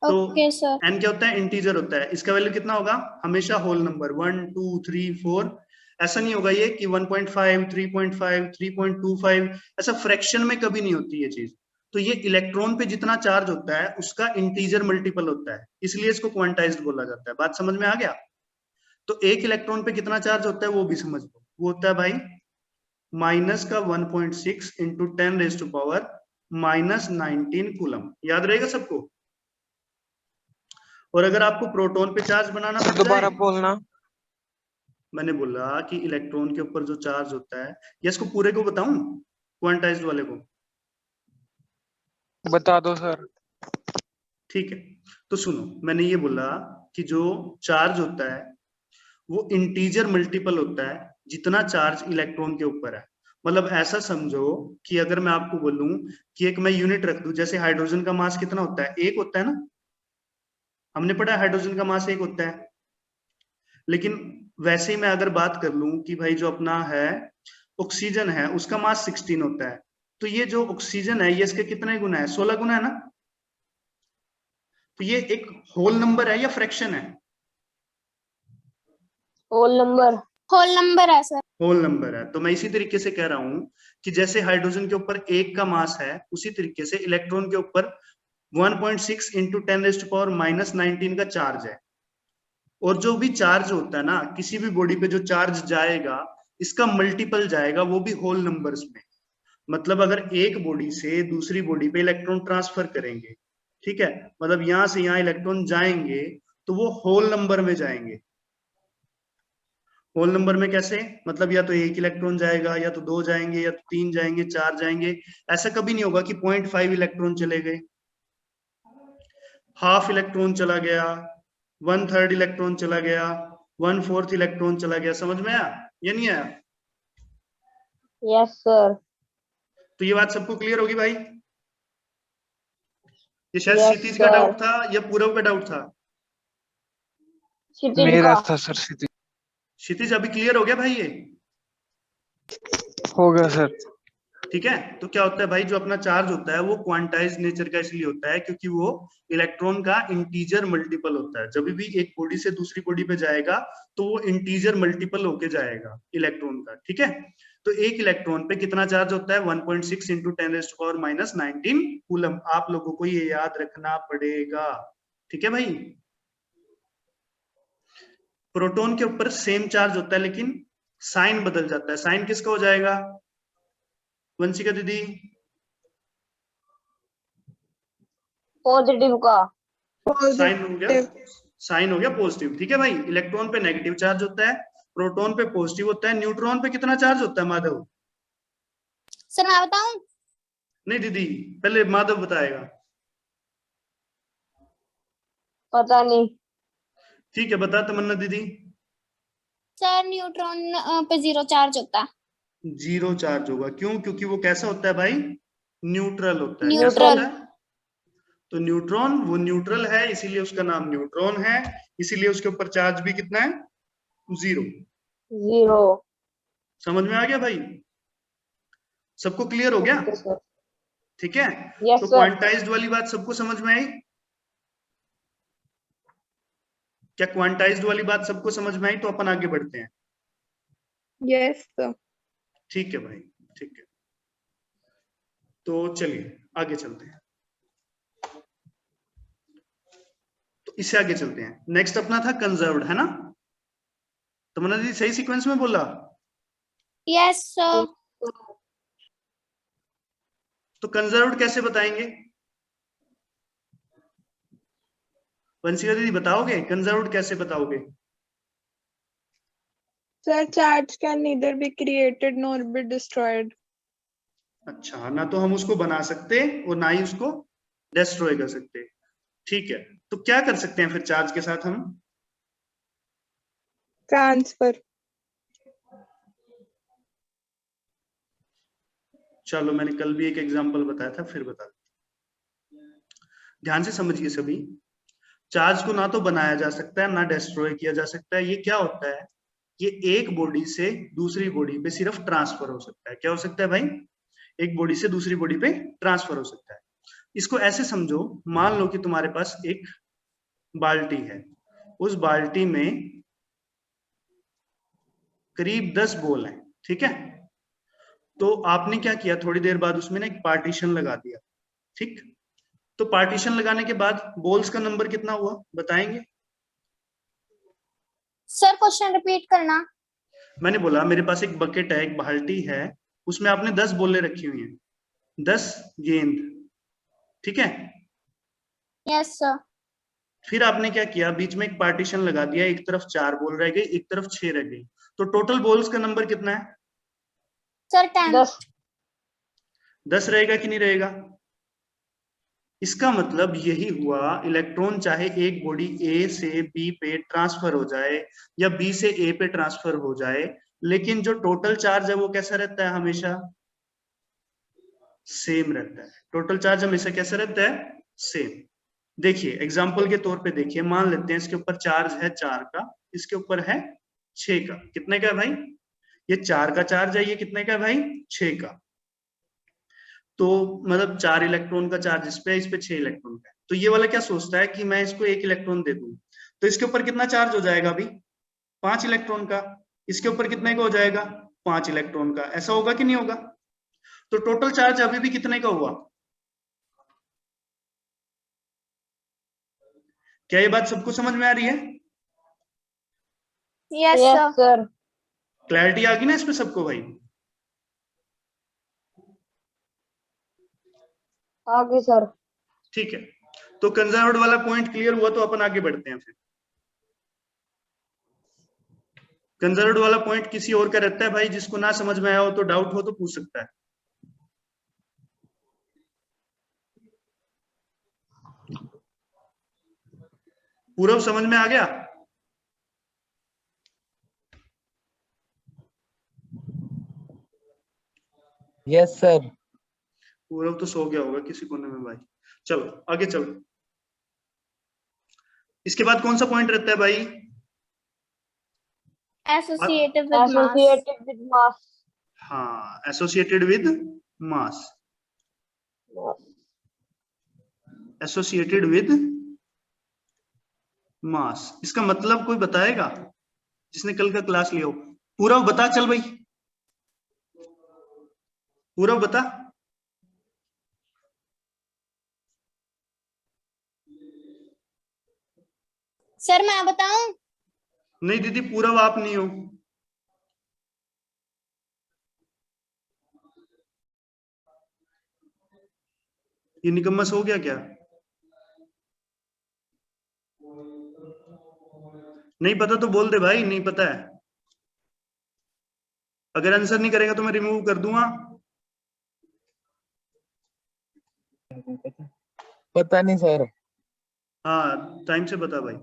तो ओके सर। एन क्या होता है? इंटीजर होता है। इसका वैल्यू कितना होगा? हमेशा होल नंबर 1 2 3 4। ऐसा नहीं होगा ये कि 1.5 3.5 3.25, ऐसा फ्रैक्शन में कभी नहीं होती ये चीज। तो ये इलेक्ट्रॉन पे जितना चार्ज होता है उसका इंटीजर मल्टीपल होता है, इसलिए इसको क्वांटाइज्ड बोला जाता है। बात समझ में आ गया? तो एक इलेक्ट्रॉन पे कितना चार्ज होता है वो भी समझ लो। वो होता है भाई माइनस का 1.6 इंटू 10⁻⁻⁻⁹ कूलम। याद रहेगा सबको? और अगर आपको प्रोटॉन पे चार्ज बनाना पड़ जाए, दोबारा बोलना। मैंने बोला कि इलेक्ट्रॉन के ऊपर जो चार्ज होता है, या इसको पूरे को बताऊं, क्वांटाइज्ड वाले को? बता दो सर। ठीक है, तो सुनो, मैंने ये बोला कि जो चार्ज होता है वो इंटीजर मल्टीपल होता है जितना चार्ज इलेक्ट्रॉन के ऊपर है। मतलब ऐसा समझो कि अगर मैं आपको बोलूं कि एक मैं यूनिट रख दूं, जैसे हाइड्रोजन का मास कितना होता है? 1 होता है ना, हमने पढ़ा है हाइड्रोजन का मास 1 होता है। लेकिन वैसे ही मैं अगर बात कर लूं कि भाई जो अपना है ऑक्सीजन है, उसका मास 16 होता है, तो ये जो ऑक्सीजन है ये इसके कितने गुना है? 16 गुना है ना। तो ये एक होल नंबर है या फ्रैक्शन है? Whole number. होल नंबर है सर। होल नंबर है। तो मैं इसी तरीके से कह रहा हूं कि जैसे हाइड्रोजन के ऊपर 1 का मास है, उसी तरीके से इलेक्ट्रॉन के ऊपर 1.6 इंटू 10⁻⁻⁹ का चार्ज है। और जो भी चार्ज होता है ना, किसी भी बॉडी पे जो चार्ज जाएगा, इसका मल्टीपल जाएगा, वो भी होल नंबर्स में। मतलब अगर एक बॉडी से दूसरी बॉडी पे इलेक्ट्रॉन ट्रांसफर करेंगे, ठीक है, मतलब यहां से यहां इलेक्ट्रॉन जाएंगे, तो वो होल नंबर में जाएंगे। होल नंबर में कैसे? मतलब या तो 1 इलेक्ट्रॉन जाएगा, या तो 2 जाएंगे, या तो 3 जाएंगे, 4 जाएंगे। ऐसा कभी नहीं होगा कि 0.5 इलेक्ट्रॉन चले गए, हाफ इलेक्ट्रॉन चला गया, 1/3 इलेक्ट्रॉन चला गया, 1/4 इलेक्ट्रॉन चला गया। समझ में आया या नहीं आया? Yes sir. तो ये बात सबको क्लियर होगी भाई? ये शायद यस क्षितिज का सर। डाउट था या पूरव का डाउट था? क्षितिज मेरा का। था सर सिद्धि। क्षितिज अभी क्लियर हो गया भाई ये? हो गया सर। ठीक है, तो क्या होता है भाई, जो अपना चार्ज होता है वो क्वांटाइज नेचर का इसलिए होता है क्योंकि वो इलेक्ट्रॉन का इंटीजर मल्टीपल होता है। जब भी एक बॉडी से दूसरी बॉडी पे जाएगा तो वो इंटीजर मल्टीपल होके जाएगा इलेक्ट्रॉन का। ठीक है, तो एक इलेक्ट्रॉन पे कितना चार्ज होता है? 1.6 इंटू 10⁻⁻⁹ कूलम। आप लोगों को ये याद रखना पड़ेगा, ठीक है भाई? प्रोटॉन के ऊपर सेम चार्ज होता है लेकिन साइन बदल जाता है। साइन किसका हो जाएगा वंशिका दीदी? पॉजिटिव का। साइन हो गया, साइन हो गया पॉजिटिव। ठीक है भाई, इलेक्ट्रॉन पे नेगेटिव चार्ज होता है, प्रोटॉन पे पॉजिटिव होता है। न्यूट्रॉन पे कितना चार्ज होता है माधव? सर मैं बताऊं? नहीं दीदी, पहले माधव बताएगा। पता नहीं। ठीक है, बता तमन्ना दीदी। सर न्यूट्रॉन पे 0 चार्ज होता है। 0 चार्ज होगा, क्यों? क्योंकि वो कैसा होता है भाई? न्यूट्रल होता है। कैसा न्यूट्रल। होता है? तो न्यूट्रॉन, वो न्यूट्रल है इसीलिए उसका नाम न्यूट्रॉन है, इसीलिए उसके ऊपर चार्ज भी कितना है? 0। 0। समझ में आ गया भाई? सबको क्लियर हो गया? Okay sir. ठीक है, यस तो सर। क्वांटाइज्ड वाली बात सबको समझ में आई? क्या क्वांटाइज्ड वाली बात सबको समझ में आई? तो अपन आगे बढ़ते हैं। Yes, sir. ठीक है भाई, ठीक है, तो चलिए आगे चलते हैं। तो इससे आगे चलते हैं। नेक्स्ट अपना था कंजर्व्ड, है ना? तमन्ना दीदी सही सीक्वेंस में बोला? Yes, sir. तो कंजर्व्ड कैसे बताएंगे? वंशिका दीदी बताओगे कंजर्व्ड कैसे बताओगे? Sir, charge can neither be created nor be destroyed. अच्छा, ना तो हम उसको बना सकते और ना ही उसको डिस्ट्रॉय कर सकते। ठीक है, तो क्या कर सकते हैं फिर चार्ज के साथ हम? Transfer. चलो, मैंने कल भी एक एग्जांपल बताया था, फिर बता देता हूं। ध्यान से समझिए सभी। चार्ज को ना तो बनाया जा सकता है ना डिस्ट्रॉय किया जा सकता है। ये क्या होता है? ये एक बॉडी से दूसरी बॉडी पे सिर्फ ट्रांसफर हो सकता है। क्या हो सकता है भाई? एक बॉडी से दूसरी बॉडी पे ट्रांसफर हो सकता है। इसको ऐसे समझो, मान लो कि तुम्हारे पास एक बाल्टी है, उस बाल्टी में करीब 10 बॉल हैं, ठीक है? तो आपने क्या किया, थोड़ी देर बाद उसमें ना एक पार्टीशन लगा दिया, ठीक? तो पार्टीशन लगाने के बाद बॉल्स का नंबर कितना हुआ बताएंगे? Sir, question repeat करना. मैंने बोला मेरे पास एक बकेट है, एक बाल्टी है, उसमें आपने 10 बॉलें रखी हुई हैं, 10 गेंद, ठीक है? Yes, sir. फिर आपने क्या किया, बीच में एक पार्टीशन लगा दिया, एक तरफ 4 बॉल रह गई, एक तरफ 6 रह गई। तो टोटल बॉल्स का नंबर कितना है? Sir, 10. 10 10 रहेगा कि नहीं रहेगा? इसका मतलब यही हुआ, इलेक्ट्रॉन चाहे एक बॉडी ए से बी पे ट्रांसफर हो जाए या बी से ए पे ट्रांसफर हो जाए, लेकिन जो टोटल चार्ज है वो कैसा रहता है? हमेशा सेम रहता है। टोटल चार्ज हमेशा कैसा रहता है? सेम। देखिए एग्जांपल के तौर पे देखिए, मान लेते हैं इसके ऊपर चार्ज है 4 का, इसके ऊपर है 6 का। कितने का है भाई? ये 4 का चार्ज है, ये कितने का है भाई? 6 का। तो मतलब 4 इलेक्ट्रॉन का चार्ज इस पे 6 इलेक्ट्रॉन का है। तो ये वाला क्या सोचता है कि मैं इसको 1 इलेक्ट्रॉन दे दूं, तो इसके ऊपर कितना चार्ज हो जाएगा अभी? 5 इलेक्ट्रॉन का। इसके ऊपर कितने का हो जाएगा? 5 इलेक्ट्रॉन का। ऐसा होगा कि नहीं होगा? तो टोटल चार्ज अभी भी कितने का हुआ? क्या ये बात सबको समझ में आ रही है? Yes, yes sir. sir clarity आ गई ना इसमें सबको भाई? आगे सर ठीक है, तो कंजर्व्ड वाला पॉइंट क्लियर हुआ, तो अपन आगे बढ़ते हैं। फिर कंजर्व्ड वाला पॉइंट किसी और का रहता है भाई, जिसको ना समझ में आया हो तो डाउट हो तो पूछ सकता है। पूर्व समझ में आ गया? Yes sir. पूर्व तो सो गया होगा किसी कोने में भाई। चलो आगे चलो। इसके बाद कौन सा पॉइंट रहता है भाई? Associated with mass. associated with mass हाँ, associated with mass. Associated with मास, इसका मतलब कोई बताएगा जिसने कल का क्लास लिया हो? पूरव बता, चल भाई पूरव बता। Sir, मैं बताऊं? नहीं दीदी, पूरव आप नहीं हो। ये निकम्मा सो गया क्या? नहीं पता तो बोल दे भाई, नहीं पता है। अगर आंसर नहीं करेगा तो मैं रिमूव कर दूंगा। पता नहीं सर। हाँ, टाइम से बता भाई,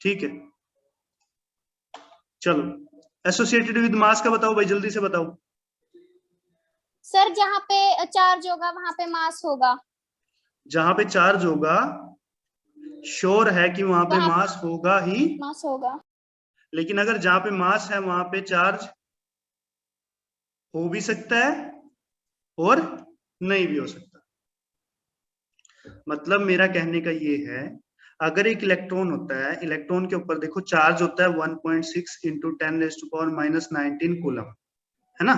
ठीक है? चलो, एसोसिएटेड विद मास का बताओ भाई, जल्दी से बताओ। सर, जहाँ पे चार्ज होगा वहां पे मास होगा। जहां पे चार्ज होगा, श्योर है कि वहां पे वहाँ मास होगा ही, मास होगा। लेकिन अगर जहां पे मास है वहां पे चार्ज हो भी सकता है और नहीं भी हो सकता। मतलब मेरा कहने का ये है, अगर एक इलेक्ट्रॉन होता है, इलेक्ट्रॉन के ऊपर देखो चार्ज होता है 1.6 इंटू 10⁻⁻⁹ कूलम, है ना?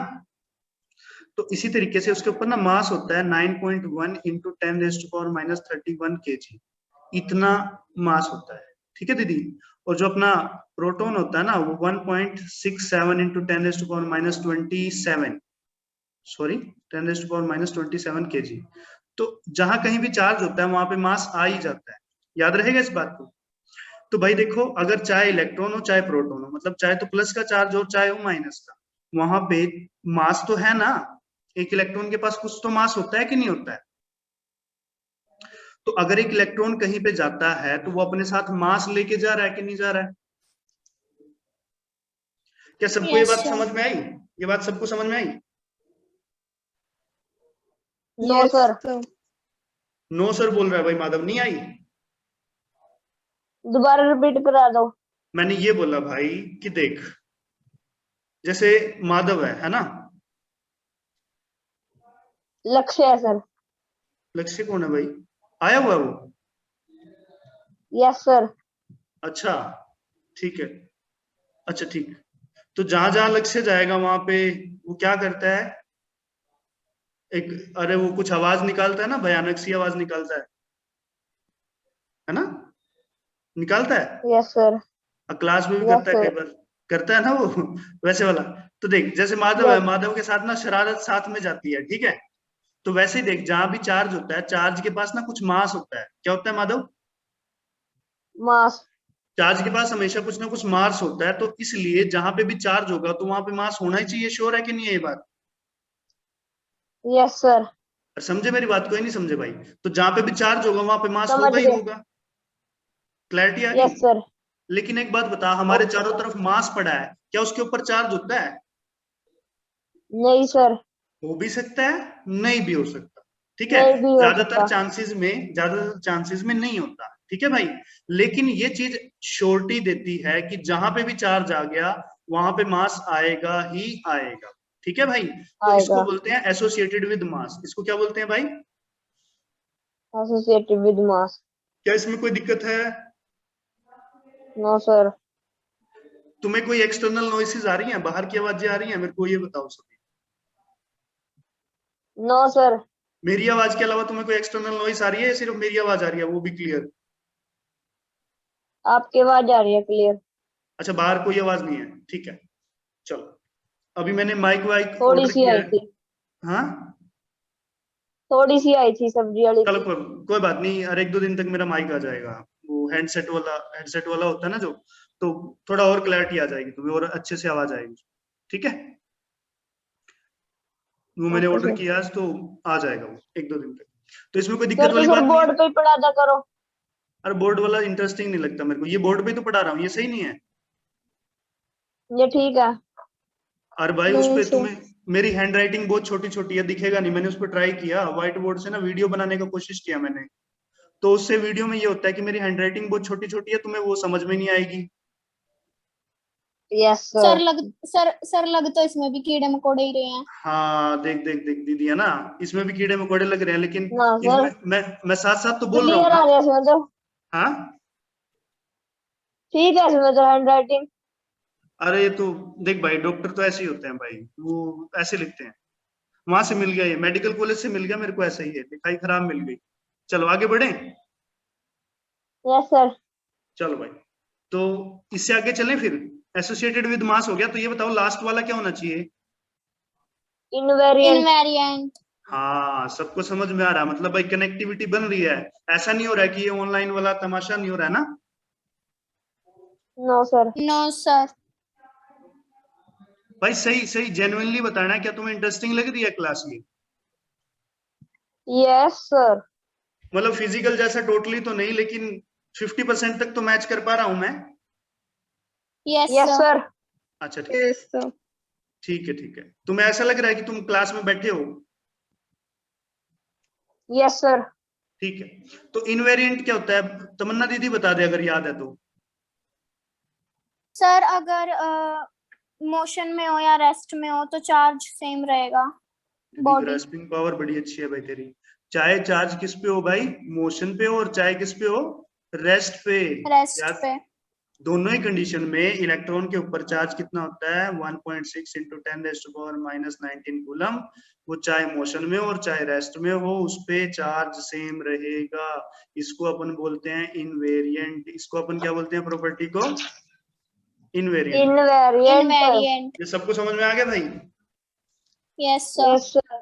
तो इसी तरीके से उसके ऊपर ना मास होता है 9.1 इंटू 10⁻31 kg। इतना मास होता है, ठीक है दीदी। और जो अपना प्रोटॉन होता है ना वो 1.67 इंटू 10⁻⁻27 सॉरी 10⁻⁻27 kg। तो जहां कहीं भी चार्ज होता है वहां पे मास आ ही जाता है, याद रहेगा इस बात को। तो भाई देखो, अगर चाहे इलेक्ट्रॉन हो चाहे प्रोटॉन हो, मतलब चाहे तो प्लस का चार्ज हो चाहे हो माइनस का, वहां पे मास तो है ना। एक इलेक्ट्रॉन के पास कुछ तो मास होता है कि नहीं होता है। तो अगर एक इलेक्ट्रॉन कहीं पे जाता है तो वो अपने साथ मास लेके जा रहा है कि नहीं जा रहा है। क्या सबको ये Yes, बात sir. समझ में आई? ये बात सबको समझ में आई? No Yes, sir. sir. No sir बोल रहा है भाई माधव, नहीं आई। दोबारा रिपीट करा दो। मैंने ये बोला भाई कि देख, जैसे माधव है ना। लक्ष्य है सर। लक्ष्य कौन है भाई? आया हुआ है वो? Yes sir. अच्छा ठीक है, अच्छा ठीक। तो जहां जहां लक्ष्य जाएगा वहां पे वो क्या करता है, एक अरे वो कुछ आवाज निकालता है ना, भयानक सी आवाज निकालता है ना, निकालता है। Yes sir. क्लास में भी यस करता है कई सर। बार, करता है ना वो वैसे वाला। तो देख जैसे माधव है, यस। माधव के साथ ना शरारत साथ में जाती है, ठीक है। तो वैसे ही देख, जहां भी चार्ज होता है, चार्ज के पास ना कुछ मास होता है। क्या होता है माधव? मास। चार्ज के पास हमेशा कुछ ना कुछ मास होता है। तो इसलिए जहां पे भी चार्ज होगा तो वहां पे मास होना ही चाहिए। श्योर है कि नहीं है ये बात? Yes sir. समझे मेरी बात को या नहीं समझे भाई? तो जहां पे भी चार्ज होगा वहां पे मास समझ होगा ही गए। होगा। क्लैरिटी आ यस गई? सर। लेकिन एक बात बता, हमारे ओके चारों सर। तरफ मास पड़ा है, क्या उसके ऊपर चार्ज होता है? नहीं सर। हो भी सकता है, नहीं भी हो सकता, ठीक है। नहीं भी हो ज्यादातर सकता। चांसेस में नहीं होता, ठीक है भाई। लेकिन ये चीज श्योरिटी देती है कि जहां पे भी चार्ज आ गया वहां पे मास आएगा ही आएगा, ठीक है भाई। तो इसको आएगा। बोलते हैं एसोसिएटेड विद मास। इसको क्या बोलते हैं भाई? Associated with mass. क्या इसमें कोई दिक्कत है? No sir. तुम्हें कोई एक्सटर्नल नॉइसेस आ रही हैं, बाहर की आवाजें आ रही हैं? मेरे को ये बताओ सभी। No sir. मेरी आवाज के अलावा तुम्हें कोई एक्सटर्नल नॉइस आ रही है या सिर्फ मेरी आवाज आ रही है, वो भी क्लियर? आपकी आवाज आ रही है क्लियर। अच्छा, बाहर कोई आवाज नहीं है, ठीक है। चलो, अभी मैंने माइक वाइक थोड़ी ऑर्डर सी किया आई है। थी। हाँ थोड़ी सी आई थी सब्जी वाली चलो, की। कोई बात नहीं, और एक दो दिन तक मेरा माइक आ जाएगा। वो हेडसेट वाला होता है ना जो, तो थोड़ा और क्लैरिटी आ जाएगी तुम्हें और अच्छे से आवाज आएगी, ठीक है। वो मैंने ओके ऑर्डर सर। किया आज, तो आ जाएगा वो एक दो दिन तक। तो इसमें कोई दिक्कत सर तो वाली सर बात नहीं है। बोर्ड पे ही पढ़ा था करो। अरे बोर्ड वाला इंटरेस्टिंग नहीं लगता मेरे को, ये बोर्ड पे ही तो पढ़ा रहा हूँ, ये सही नहीं है। ये ठीक है। अरे भाई उस No, पे sir. तुम्हें मेरी हैंड राइटिंग बहुत छोटी छोटी है, दिखेगा नहीं। मैंने उस पर ट्राई किया, व्हाइट बोर्ड से ना वीडियो बनाने का कोशिश किया मैंने, तो उससे वीडियो में ये होता है कि मेरी हैंड राइटिंग बहुत छोटी छोटी है, तुम्हें वो समझ में नहीं आएगी। Yes sir sir. सर लग तो इसमें भी कीड़े मकोड़े ही रहे हैं। हाँ देख देख देख दीदी, है ना, इसमें भी कीड़े मकोड़े लग रहे हैं, लेकिन ना सर। इसमें मैं साथ साथ तो बोल रहा हूँ क्लियर ना। आ रही है इसमें तो। हाँ ठीक है इसमें तो हैंड राइटिंग। अरे ये तो देख भाई, डॉक्टर तो ऐसे ही होते हैं भाई, वो ऐसे लिखते हैं। वहां से मिल गया, ये मेडिकल कॉलेज से मिल गया मेरे को, ऐसा ही है, लिखाई खराब मिल गई। चलो आगे बढ़े। Yes sir. चलो भाई, तो इससे आगे चलें फिर। एसोसिएटेड विद मास हो गया, तो ये बताओ लास्ट वाला क्या होना चाहिए? इनवेरिएंट। इनवेरिएंट। हाँ सबको समझ में आ रहा है, मतलब भाई कनेक्टिविटी बन रही है। ऐसा नहीं हो रहा है कि ये ऑनलाइन वाला तमाशा नहीं हो रहा है ना। No sir. No sir. भाई सही सही जेन्युइनली बताना, क्या तुम्हें इंटरेस्टिंग लग रही है क्लास ये? Yes sir. मतलब फिजिकल जैसा टोटली तो नहीं, लेकिन 50% तक तो मैच कर पा रहा हूं मैं। Yes yes sir. सर। अच्छा ठीक, Yes, sir. ठीक है ठीक है। तुम्हें ऐसा लग रहा है कि तुम क्लास में बैठे हो? Yes sir. ठीक है। तो इनवेरिएंट क्या होता है, तमन्ना दीदी बता दे अगर याद है तो। सर अगर मोशन में हो या रेस्ट में हो तो चार्ज सेम रहेगा। बॉडी। ग्रास्पिंग पावर बड़ी अच्छी है भाई तेरी। चाहे चार्ज किस पे हो भाई, मोशन पे हो, और चाहे किस पे हो, रेस्ट पे। रेस्ट याद पे। दोनों ही कंडीशन में इलेक्ट्रॉन के ऊपर चार्ज कितना होता है 1.6 इंटू 10⁻⁻19 कूलम। वो चाहे मोशन में और चाहे रेस्ट में हो उस पे चार्ज सेम रहेगा। इसको अपन बोलते हैं इनवेरिएंट। इसको अपन क्या बोलते हैं प्रॉपर्टी को? इनवेरिएंट। इनवेरिएंट। इनवेरिएंट। ये सबको समझ में आ गया भाई? Yes sir. Yes sir.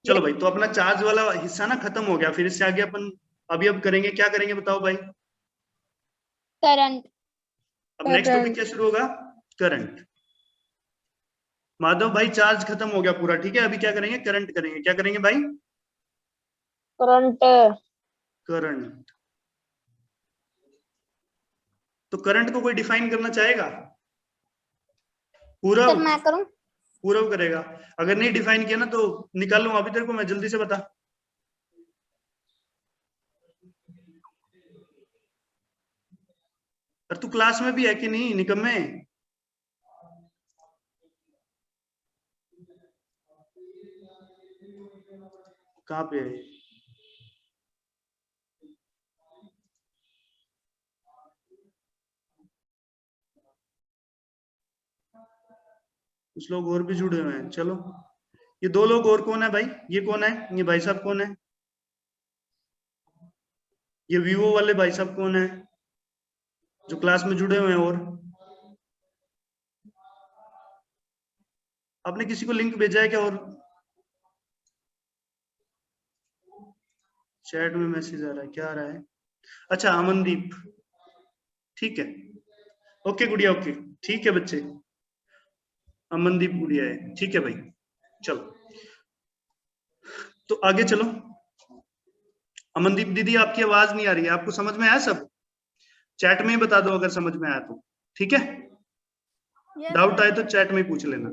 चलो भाई, तो अपना चार्ज वाला हिस्सा ना खत्म हो गया। फिर इससे आगे अपन अभी अब करेंगे, क्या करेंगे बताओ भाई? करंट। अब नेक्स्ट टॉपिक क्या शुरू होगा? करंट। माधव भाई चार्ज खत्म हो गया पूरा, ठीक है। अभी क्या करेंगे? करंट करेंगे। क्या करेंगे भाई? करंट। करंट। तो करंट को कोई डिफाइन करना चाहेगा? पूरा सर मैं करूं? पूरा करेगा। अगर नहीं डिफाइन किया ना तो निकाल लूं अभी तेरे को मैं, जल्दी से बता। और तू क्लास में भी है कि नहीं निकम्मे? कहाँ पे है? कुछ लोग और भी जुड़े हुए हैं। चलो, ये दो लोग और कौन है भाई? ये कौन है? ये भाई साहब कौन है? ये वीवो वाले भाई साहब कौन है जो क्लास में जुड़े हुए हैं? और आपने किसी को लिंक भेजा है क्या? और चैट में मैसेज आ रहा है, क्या आ रहा है? अच्छा, अमनदीप, ठीक है, ओके गुड़िया, ओके ठीक है बच्चे, अमनदीप गुड़िया है, ठीक है भाई। चलो तो आगे चलो। अमनदीप दीदी आपकी आवाज नहीं आ रही है, आपको समझ में आया सब? चैट में ही बता दो अगर समझ में आया तो, ठीक है। डाउट आए तो चैट में पूछ लेना।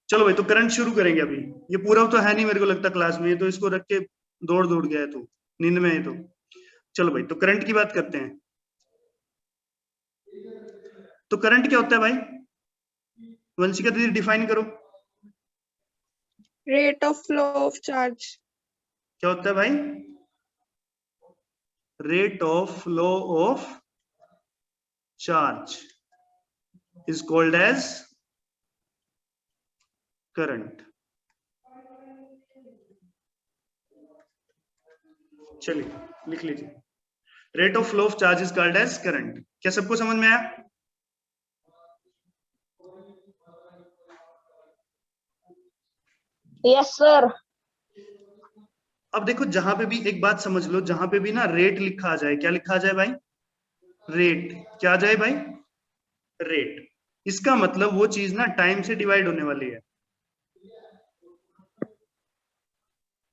चलो भाई, तो करंट शुरू करेंगे अभी। ये पूरा तो है नहीं मेरे को लगता क्लास में, ये तो इसको रख के दौड़ दौड़ गया है, तो नींद में है। तो चलो भाई, तो करंट की बात करते हैं। तो करंट क्या होता है भाई? वंशिका दीदी डिफाइन करो। Rate of flow of charge. क्या होता है भाई? Rate of flow of charge is called as current. चलिए लिख लीजिए, rate of flow of charge is called as current. क्या सबको समझ में आया? Yes sir. अब देखो, जहां पे भी एक बात समझ लो, जहां पे भी ना रेट लिखा आ जाए, क्या लिखा आ जाए भाई? रेट। क्या आ जाए भाई? रेट। इसका मतलब वो चीज ना टाइम से डिवाइड होने वाली है।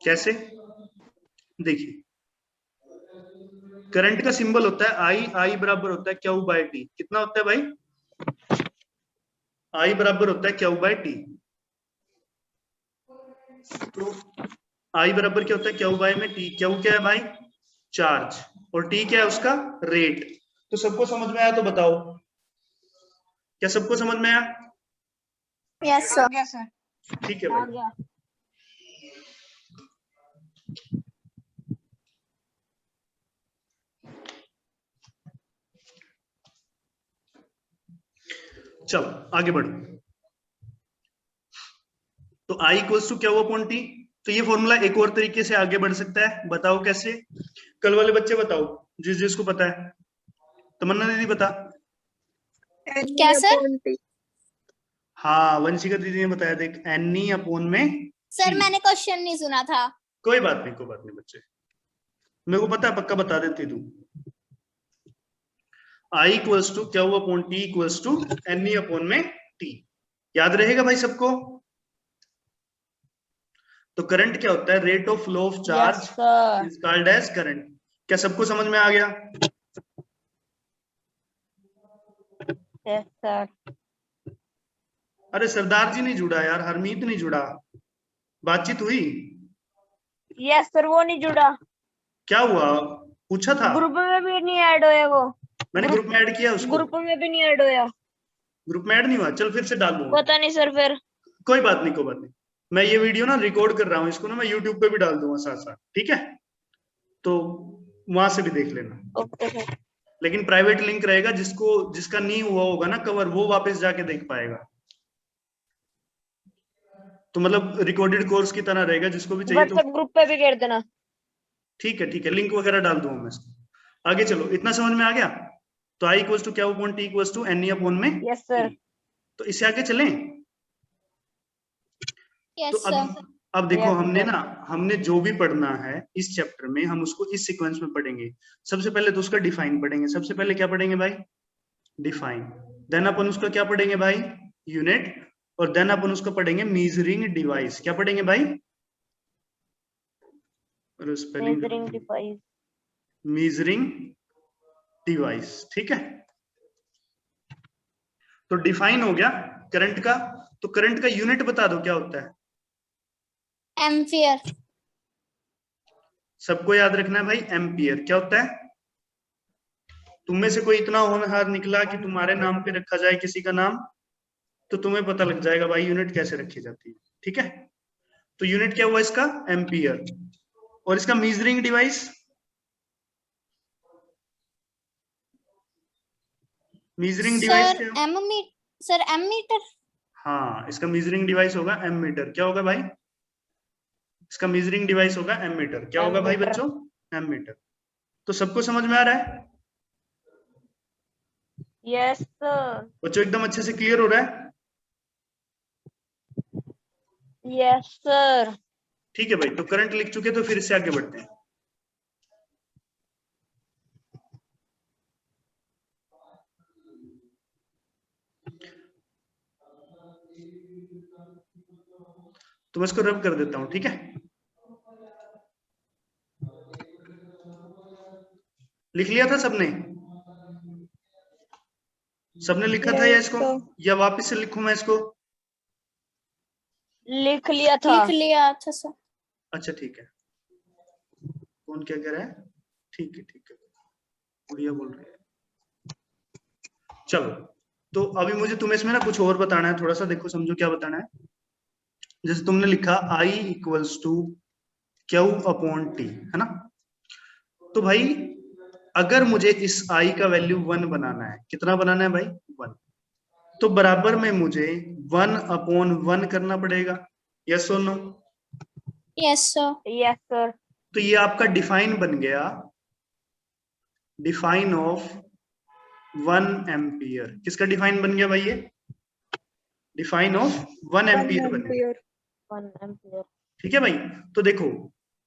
कैसे? देखिए, करंट का सिंबल होता है आई। आई बराबर होता है क्यू बाय टी। कितना होता है भाई? आई बराबर होता है क्यू बाय टी। तो आई बराबर क्या होता है? क्यू बाय में टी। क्यू क्या है भाई? चार्ज। और टी क्या है उसका? रेट। तो सबको समझ में आया तो बताओ, क्या सबको समझ में आया? Yes sir. ठीक है आ भाई। गया। चलो आगे बढ़ो। तो आई इक्वल्स टू क्या हुआ अपॉन टी। तो ये फॉर्मूला एक और तरीके से आगे बढ़ सकता है, बताओ कैसे? कल वाले बच्चे बताओ, जिस जिसको पता है। तमन्ना दीदी बता। क्या सर? हाँ, वंशिका दीदी ने बताया, देख एन अपॉन में सर T। मैंने क्वेश्चन नहीं सुना था। कोई बात नहीं, कोई बात नहीं बच्चे, मेरे को पता है, पक्का बता देती तू। आई इक्वल्स टू क्या हुआ upon T equals to N upon में टी। याद रहेगा भाई सबको? तो करंट क्या होता है? Rate of flow of charge yes sir. Is called as current. क्या सबको समझ में आ गया? Yes sir. अरे सरदार जी नहीं जुड़ा यार, हरमीत नहीं जुड़ा, बातचीत हुई? यस सर, वो नहीं जुड़ा। क्या हुआ? पूछा था? ग्रुप में भी नहीं ऐड होया वो। मैंने ग्रुप में ऐड किया उसको। ग्रुप में भी नहीं ऐड होया। ग्रुप में ऐड नहीं हुआ? चल फिर से डाल दूंगा। पता नहीं सर फिर। कोई बात नहीं, कोई बात नहीं। मैं ये वीडियो ना रिकॉर्ड कर रहा हूँ, इसको ना मैं यूट्यूब पे भी डाल दूंगा साथ साथ, ठीक है? तो वहां से भी देख लेना। Okay sir. लेकिन प्राइवेट लिंक रहेगा, जिसका नहीं हुआ होगा ना कवर, वो वापस जाके देख पाएगा। तो मतलब रिकॉर्डेड कोर्स की तरह रहेगा, जिसको भी चाहिए तो व्हाट्सएप ग्रुप पे भी कर देना। ठीक है, लिंक वगैरह डाल दूंगा मैं इसको। आगे चलो, इतना समझ में आ गया? तो आई इक्वल्स टू क्या upon T equals to N upon में यस सर। T। तो इससे आगे चलें। Yes, तो sir. अब देखो, Yes, हमने जो भी पढ़ना है इस चैप्टर में, हम उसको इस सीक्वेंस में पढ़ेंगे। सबसे पहले तो उसका डिफाइन पढ़ेंगे। सबसे पहले क्या पढ़ेंगे भाई? डिफाइन। देन अपन उसका क्या पढ़ेंगे भाई? यूनिट। और देन अपन उसका पढ़ेंगे मीजरिंग डिवाइस। क्या पढ़ेंगे भाई? Measuring device. मीजरिंग डिवाइस, ठीक है। तो डिफाइन हो गया करंट का। तो करंट का यूनिट बता दो क्या होता है? Ampere. सबको याद रखना है भाई, एम्पियर। क्या होता है? तुम में से कोई इतना होनहार निकला कि तुम्हारे नाम पे रखा जाए किसी का नाम, तो तुम्हें पता लग जाएगा भाई यूनिट कैसे रखी जाती है, ठीक है। तो यूनिट क्या हुआ इसका? एम्पियर। और इसका measuring device? Measuring device Sir, क्या? Sir, ammeter. हाँ, इसका मीजरिंग डिवाइस होगा एमीटर। क्या होगा भाई? इसका मीजरिंग डिवाइस होगा एमीटर। क्या होगा भाई Ammeter. बच्चों? एमीटर। तो सबको समझ में आ रहा है यस सर। बच्चों? एकदम अच्छे से क्लियर हो रहा है? Yes sir. ठीक है भाई। तो करंट लिख चुके, तो फिर इससे आगे बढ़ते हैं। तो मैं इसको रब कर देता हूं, ठीक है। लिख लिया था सबने? सबने लिखा था या इसको, या वापस से लिखूं मैं इसको? लिख लिया था। लिख लिया था सर। अच्छा ठीक है। कौन क्या कह रहा है? ठीक है, बढ़िया बोल रहे हैं। चलो, तो अभी मुझे तुम्हें इसमें ना कुछ और बताना है। थोड़ा सा देखो, समझो क्या बताना है। जैसे तुमने लिखा I equals to Q upon T, है ना। तो भाई अगर मुझे इस I का वैल्यू 1 बनाना है, कितना बनाना है भाई? 1। तो बराबर में मुझे 1 अपॉन 1 करना पड़ेगा। यस और no? Yes, sir. Yes sir. तो ये आपका डिफाइन बन गया, डिफाइन ऑफ 1 एम्पियर। किसका डिफाइन बन गया भाई? ये डिफाइन ऑफ 1 एम्पियर बन गया, 1 एम्पियर। ठीक है भाई। तो देखो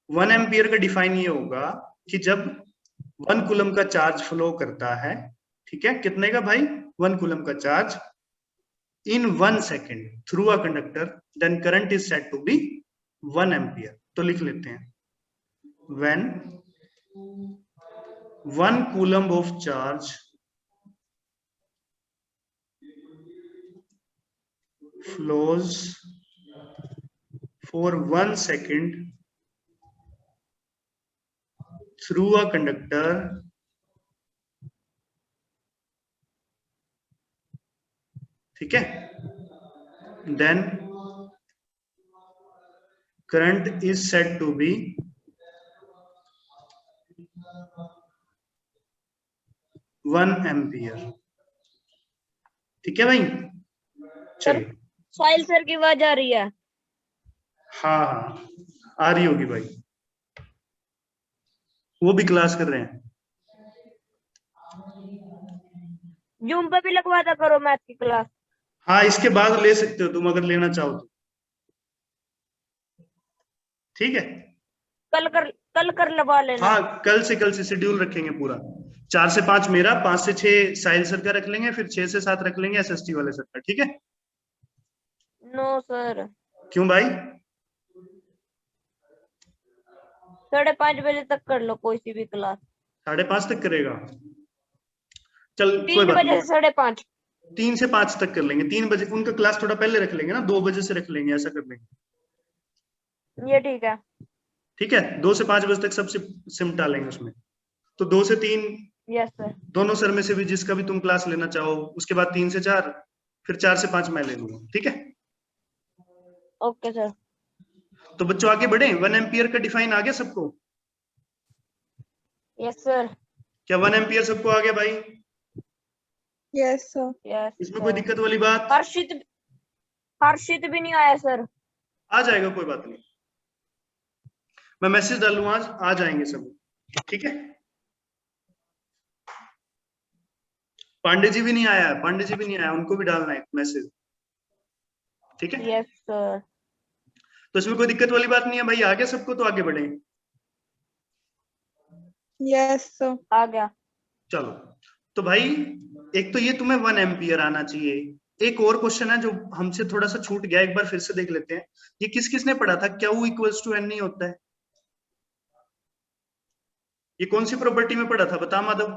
1 एम्पियर का डिफाइन ये होगा कि जब 1 कूलम का चार्ज फ्लो करता है, ठीक है, कितने का भाई? 1 कूलम का charge in 1 second through a conductor, then current is said to be 1 ampere। तो लिख लेते हैं, when 1 coulomb of charge flows for 1 second through a conductor, ठीक है, then current is said to be 1 ampere, ठीक है भाई। चलिए, साहिल सर की आवाज आ रही है? हाँ आ रही होगी भाई, वो भी क्लास कर रहे हैं। जूम पे भी लगवा दिया करो मैथ की क्लास। हाँ, इसके बाद ले सकते हो तुम, अगर लेना चाहो तो, ठीक है। कल कर लगवा लेना। हाँ, कल से शेड्यूल रखेंगे पूरा। 4 से 5 मेरा, 5 से 6 साहिल सर का रख लेंगे, फिर 6 से 7 रख लेंगे एसएसटी वाले सर का, ठीक है। No sir. क्यों भाई? 5:30 बजे तक कर लो कोई सी भी क्लास। 5:30 तक करेगा? चल कोई 3 बात बजे नहीं, से 5:30। 3 से 5 तक कर लेंगे। 3 बजे उनका क्लास थोड़ा पहले रख लेंगे ना, 2 बजे से रख लेंगे, ऐसा कर लेंगे, ये ठीक है। ठीक है। 2 से 5 बजे तक सब सिमटा लेंगे उसमें। तो 2 से 3 यस सर। दोनों सर में से भी जिसका भी तुम क्लास लेना चाहो, उसके बाद 3 से 4, फिर 4 से 5 मैं ले लूंगा, ठीक है। Okay sir. तो बच्चों आगे बढ़े। 1 एम्पियर का डिफाइन आ गया सबको? Yes sir. क्या 1 एम्पियर सबको आ गया भाई? Yes, sir. यस इसमें कोई दिक्कत वाली बात? हर्षित भी नहीं आया सर। आ जाएगा, कोई बात नहीं, मैं मैसेज डालूंगा, आज आ जाएंगे सब, ठीक है। पांडे जी भी नहीं आया, पांडे जी भी नहीं आया, उनको भी डालना है मैसेज, ठीक है। Yes sir. तो इसमें कोई दिक्कत वाली बात नहीं है भाई, आ गया सबको, तो आगे बढ़े। Yes, sir. आ गया। चलो, तो भाई एक तो ये तुम्हें 1 एम्पियर आना चाहिए। एक और क्वेश्चन है जो हमसे थोड़ा सा छूट गया, एक बार फिर से देख लेते हैं। ये किस किसने पढ़ा था, Q इक्वल्स टू N नहीं होता है? ये कौन सी प्रॉपर्टी में पढ़ा था, बता माधव।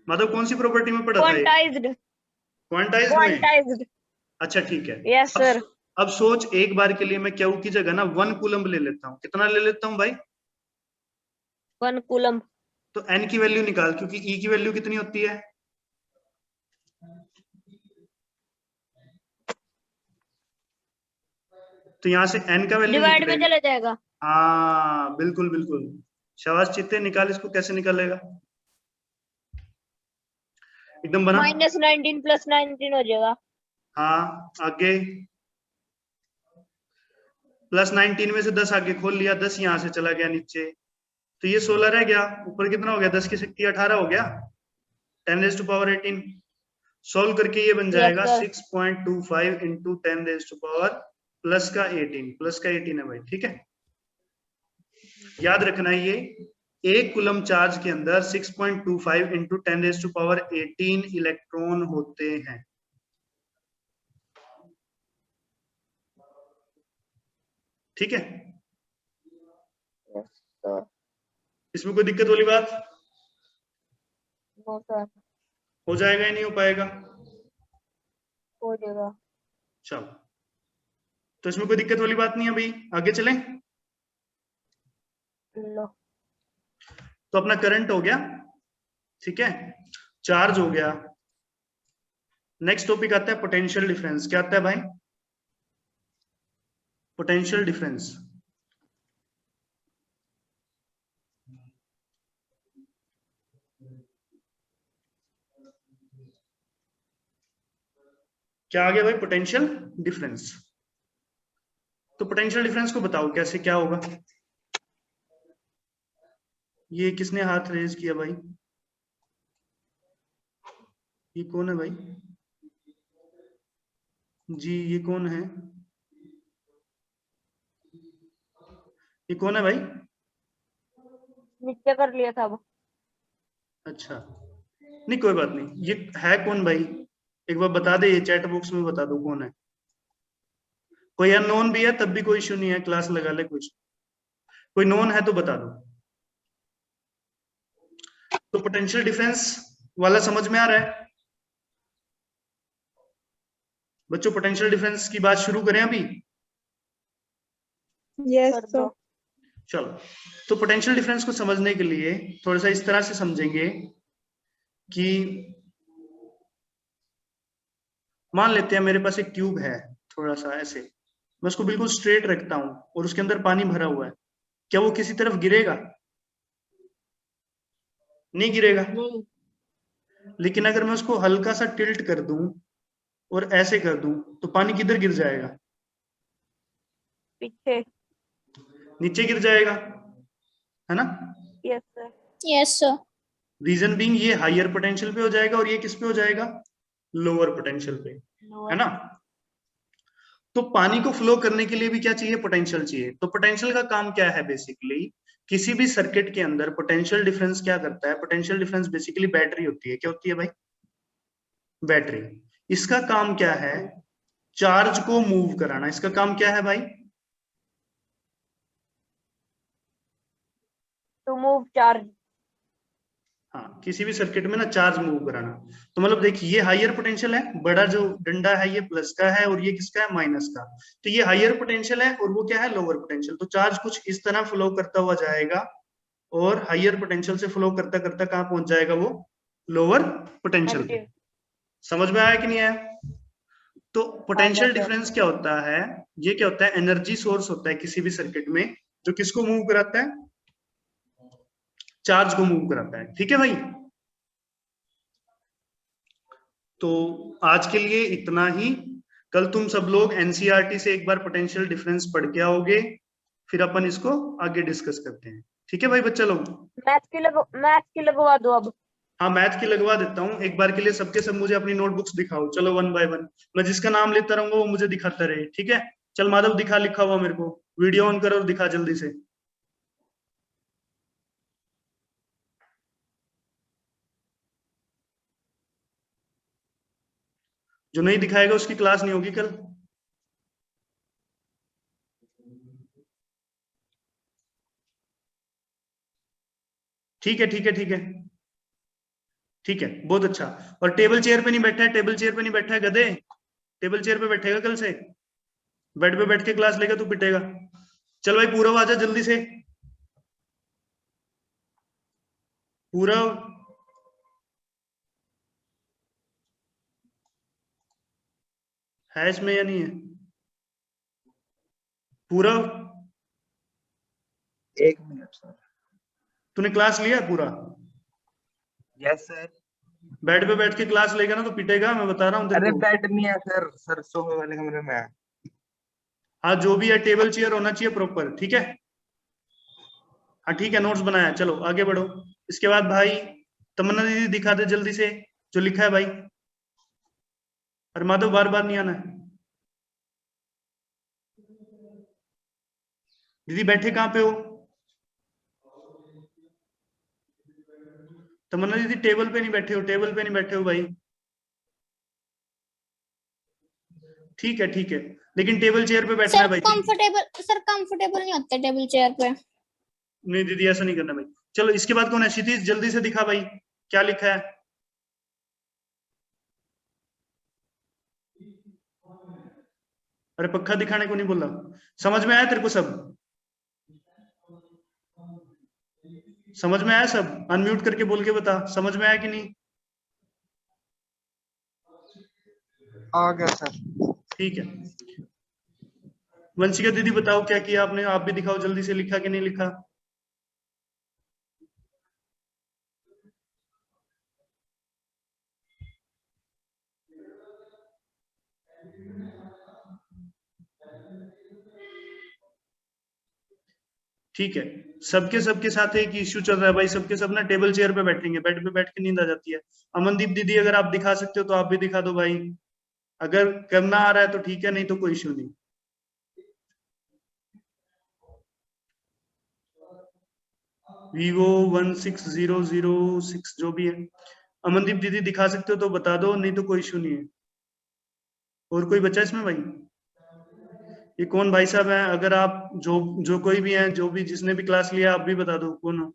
माधव कौन सी प्रॉपर्टी में पढ़ा था ये? क्वांटाइज्ड में? क्वांटाइज्ड। अच्छा ठीक है। Yes sir. अब सोच, एक बार के लिए मैं Q की जगह ना 1 कूलम ले लेता हूँ। कितना ले लेता हूँ भाई? 1 कूलम। तो N की वैल्यू निकाल, क्योंकि E की वैल्यू कितनी होती है? तो यहां से N का वैल्यू डिवाइड में निकलेगा। चला जाएगा। हाँ बिल्कुल बिल्कुल, शाबाश चित्ते, निकाल इसको, कैसे निकालेगा? एकदम बना। -19 + 19 हो जाएगा। हाँ आगे, +19 में से 10 आगे खोल लिया, 10 यहां से चला गया नीचे, तो ये 16 रह गया। ऊपर कितना हो गया? 10 की शक्ति 18 हो गया, 10⁻18। सोल्व करके ये बन जाएगा sir. 6.25 इंटू 10⁻+ प्लस का 18 है भाई, ठीक है। याद रखना, ये 1 कूलम चार्ज के अंदर 6.25 इंटू 10⁻18 इलेक्ट्रॉन होते हैं। ठीक है, यस सर। इसमें कोई दिक्कत वाली बात? No sir. हो जाएगा या नहीं हो पाएगा? हो जाएगा। चलो, तो इसमें कोई दिक्कत वाली बात नहीं है भाई, आगे चलें। लो। तो अपना करंट हो गया, ठीक है, चार्ज हो गया। नेक्स्ट टॉपिक आता है पोटेंशियल डिफरेंस। क्या आता है भाई? Potential difference. क्या आ गया भाई? Potential difference. तो पोटेंशियल डिफरेंस को बताओ कैसे, क्या होगा? ये किसने हाथ रेज किया भाई? ये कौन है भाई जी? ये कौन है? ये कौन है भाई? नीचे कर लिया था वो। अच्छा, नहीं कोई बात नहीं। ये है कौन भाई? एक बार बता दे, ये चैट बॉक्स में बता दो कौन है। कोई अननोन भी है तब भी कोई इश्यू नहीं है, क्लास लगा ले कुछ। कोई नोन है तो बता दो। तो पोटेंशियल डिफरेंस वाला समझ में आ रहा है बच्चों? पोटेंशियल डिफरेंस की बात शुरू करें अभी? Yes, कर sir. दो। चलो, तो पोटेंशियल डिफरेंस को समझने के लिए थोड़ा सा इस तरह से समझेंगे कि मान लेते हैं मेरे पास एक ट्यूब है, थोड़ा सा ऐसे, मैं उसको बिल्कुल स्ट्रेट रखता हूं और उसके अंदर पानी भरा हुआ है। क्या वो किसी तरफ गिरेगा? नहीं गिरेगा। नहीं। लेकिन अगर मैं उसको हल्का सा टिल्ट कर दूं और ऐसे कर दूं तो पानी किधर गिर जाएगा? पीछे। नीचे गिर जाएगा, है ना? Yes sir. Yes, sir. Reason being ये हायर पोटेंशियल पे हो जाएगा और ये किस पे हो जाएगा? लोअर पोटेंशियल पे, है ना? तो पानी को फ्लो करने के लिए भी क्या चाहिए? पोटेंशियल चाहिए। तो पोटेंशियल का काम क्या है? बेसिकली किसी भी सर्किट के अंदर पोटेंशियल डिफरेंस क्या करता है? पोटेंशियल डिफरेंस बेसिकली बैटरी होती है। क्या होती है भाई? बैटरी। इसका काम क्या है? चार्ज को मूव कराना। इसका काम क्या है भाई? To move charge. हाँ, किसी भी सर्किट में ना चार्ज मूव कराना। तो मतलब देखिए, ये हायर पोटेंशियल है, बड़ा जो डंडा है ये प्लस का है और ये किसका है? माइनस का। तो ये हायर पोटेंशियल है और वो क्या है? Lower potential. तो चार्ज कुछ इस तरह फ्लो करता हुआ जाएगा और हायर पोटेंशियल से फ्लो करता करता कहाँ पहुंच जाएगा वो? लोअर पोटेंशियल पे। समझ में आया कि नहीं आया? तो पोटेंशियल हाँ, सर। डिफरेंस क्या होता है? ये क्या होता है? एनर्जी सोर्स होता है किसी भी सर्किट में, जो किसको मूव कराता है? चार्ज को मूव कराता है। ठीक है भाई, तो आज के लिए इतना ही। कल तुम सब लोग एनसीईआरटी से एक बार पोटेंशियल डिफरेंस पढ़ के आओगे, फिर अपन इसको आगे डिस्कस करते हैं। ठीक है भाई बच्चा लोग? मैथ की लगवा दो अब। हाँ, मैथ की लगवा देता हूँ। एक बार के लिए सबके सब मुझे अपनी नोटबुक्स दिखाओ। चलो 1 बाय 1, मैं जिसका नाम लेता रहूंगा वो मुझे दिखाता रहे। ठीक है? चल माधव दिखा लिखा हुआ मेरे को, वीडियो ऑन करो और दिखा जल्दी से। जो नहीं दिखाएगा उसकी क्लास नहीं होगी कल। ठीक है ठीक है ठीक है ठीक है, बहुत अच्छा। और टेबल चेयर पे नहीं बैठा है, टेबल चेयर पे नहीं बैठा है गधे, टेबल चेयर पे बैठेगा कल से। बेड पे बैठ के क्लास लेगा तो पिटेगा। चल भाई पूरव आजा जल्दी से। पूरव, है इसमें या नहीं है? पूरव, एक मिनट सर। तूने क्लास लिया पूरा? Yes sir. बेड पे बैठ के क्लास लेगा ना तो पिटेगा, मैं बता रहा हूँ तेरे अरे को। बेड नहीं है सर, सर सोफे वाले कमरे में है। हाँ, जो भी है टेबल चेयर होना चाहिए प्रॉपर। ठीक है? हाँ ठीक है, नोट्स बनाया। चलो आगे बढ़ो। इसके बाद भाई तमन्ना दीदी दिखा दे जल्दी से जो लिखा है भाई। और माधव बार बार नहीं आना है। दीदी बैठे कहाँ पे हो? तमन्ना दीदी टेबल पे नहीं बैठे हो, टेबल पे नहीं बैठे हो भाई। ठीक है, लेकिन टेबल चेयर पे बैठना है सर भाई। कंफर्टेबल नहीं होते टेबल चेयर पे। नहीं दीदी ऐसा नहीं करना भाई। चलो इसके बाद कौन है? क्षितिज जल्दी से दिखा भाई, क्या लिखा है? अरे पक्का दिखाने को नहीं बोला। समझ में आया तेरे को सब? समझ में आया सब? अनम्यूट करके बोल के बता, समझ में आया कि नहीं? आ गया सर। ठीक है। वंशिका दीदी बताओ क्या किया आपने? आप भी दिखाओ जल्दी से, लिखा कि नहीं लिखा? ठीक है, सबके सबके साथ एक इश्यू चल रहा है भाई। सबके सब ना टेबल चेयर पे बैठेंगे, बेड पे बैठ के नींद आ जाती है। अमनदीप दीदी अगर आप दिखा सकते हो तो आप भी दिखा दो भाई। अगर करना आ रहा है तो ठीक है, नहीं तो कोई इश्यू नहीं। Vivo 16006 जो भी है। अमनदीप दीदी दिखा सकते हो तो बता दो, नहीं तो कोई इश्यू नहीं है। और कोई बच्चा इसमें भाई? ये कौन भाई साहब हैं? अगर आप जो जो कोई भी हैं, जो भी जिसने भी क्लास लिया, आप भी बता दो कौन हो।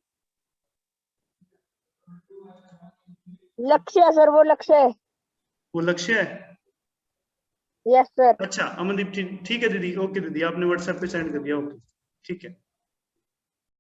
लक्ष्य है सर, वो लक्ष्य है। वो लक्ष्य है? Yes sir. अच्छा अमनदीप, ठीक है दीदी, ओके दीदी, आपने व्हाट्सएप पे सेंड कर दिया, ओके ठीक है।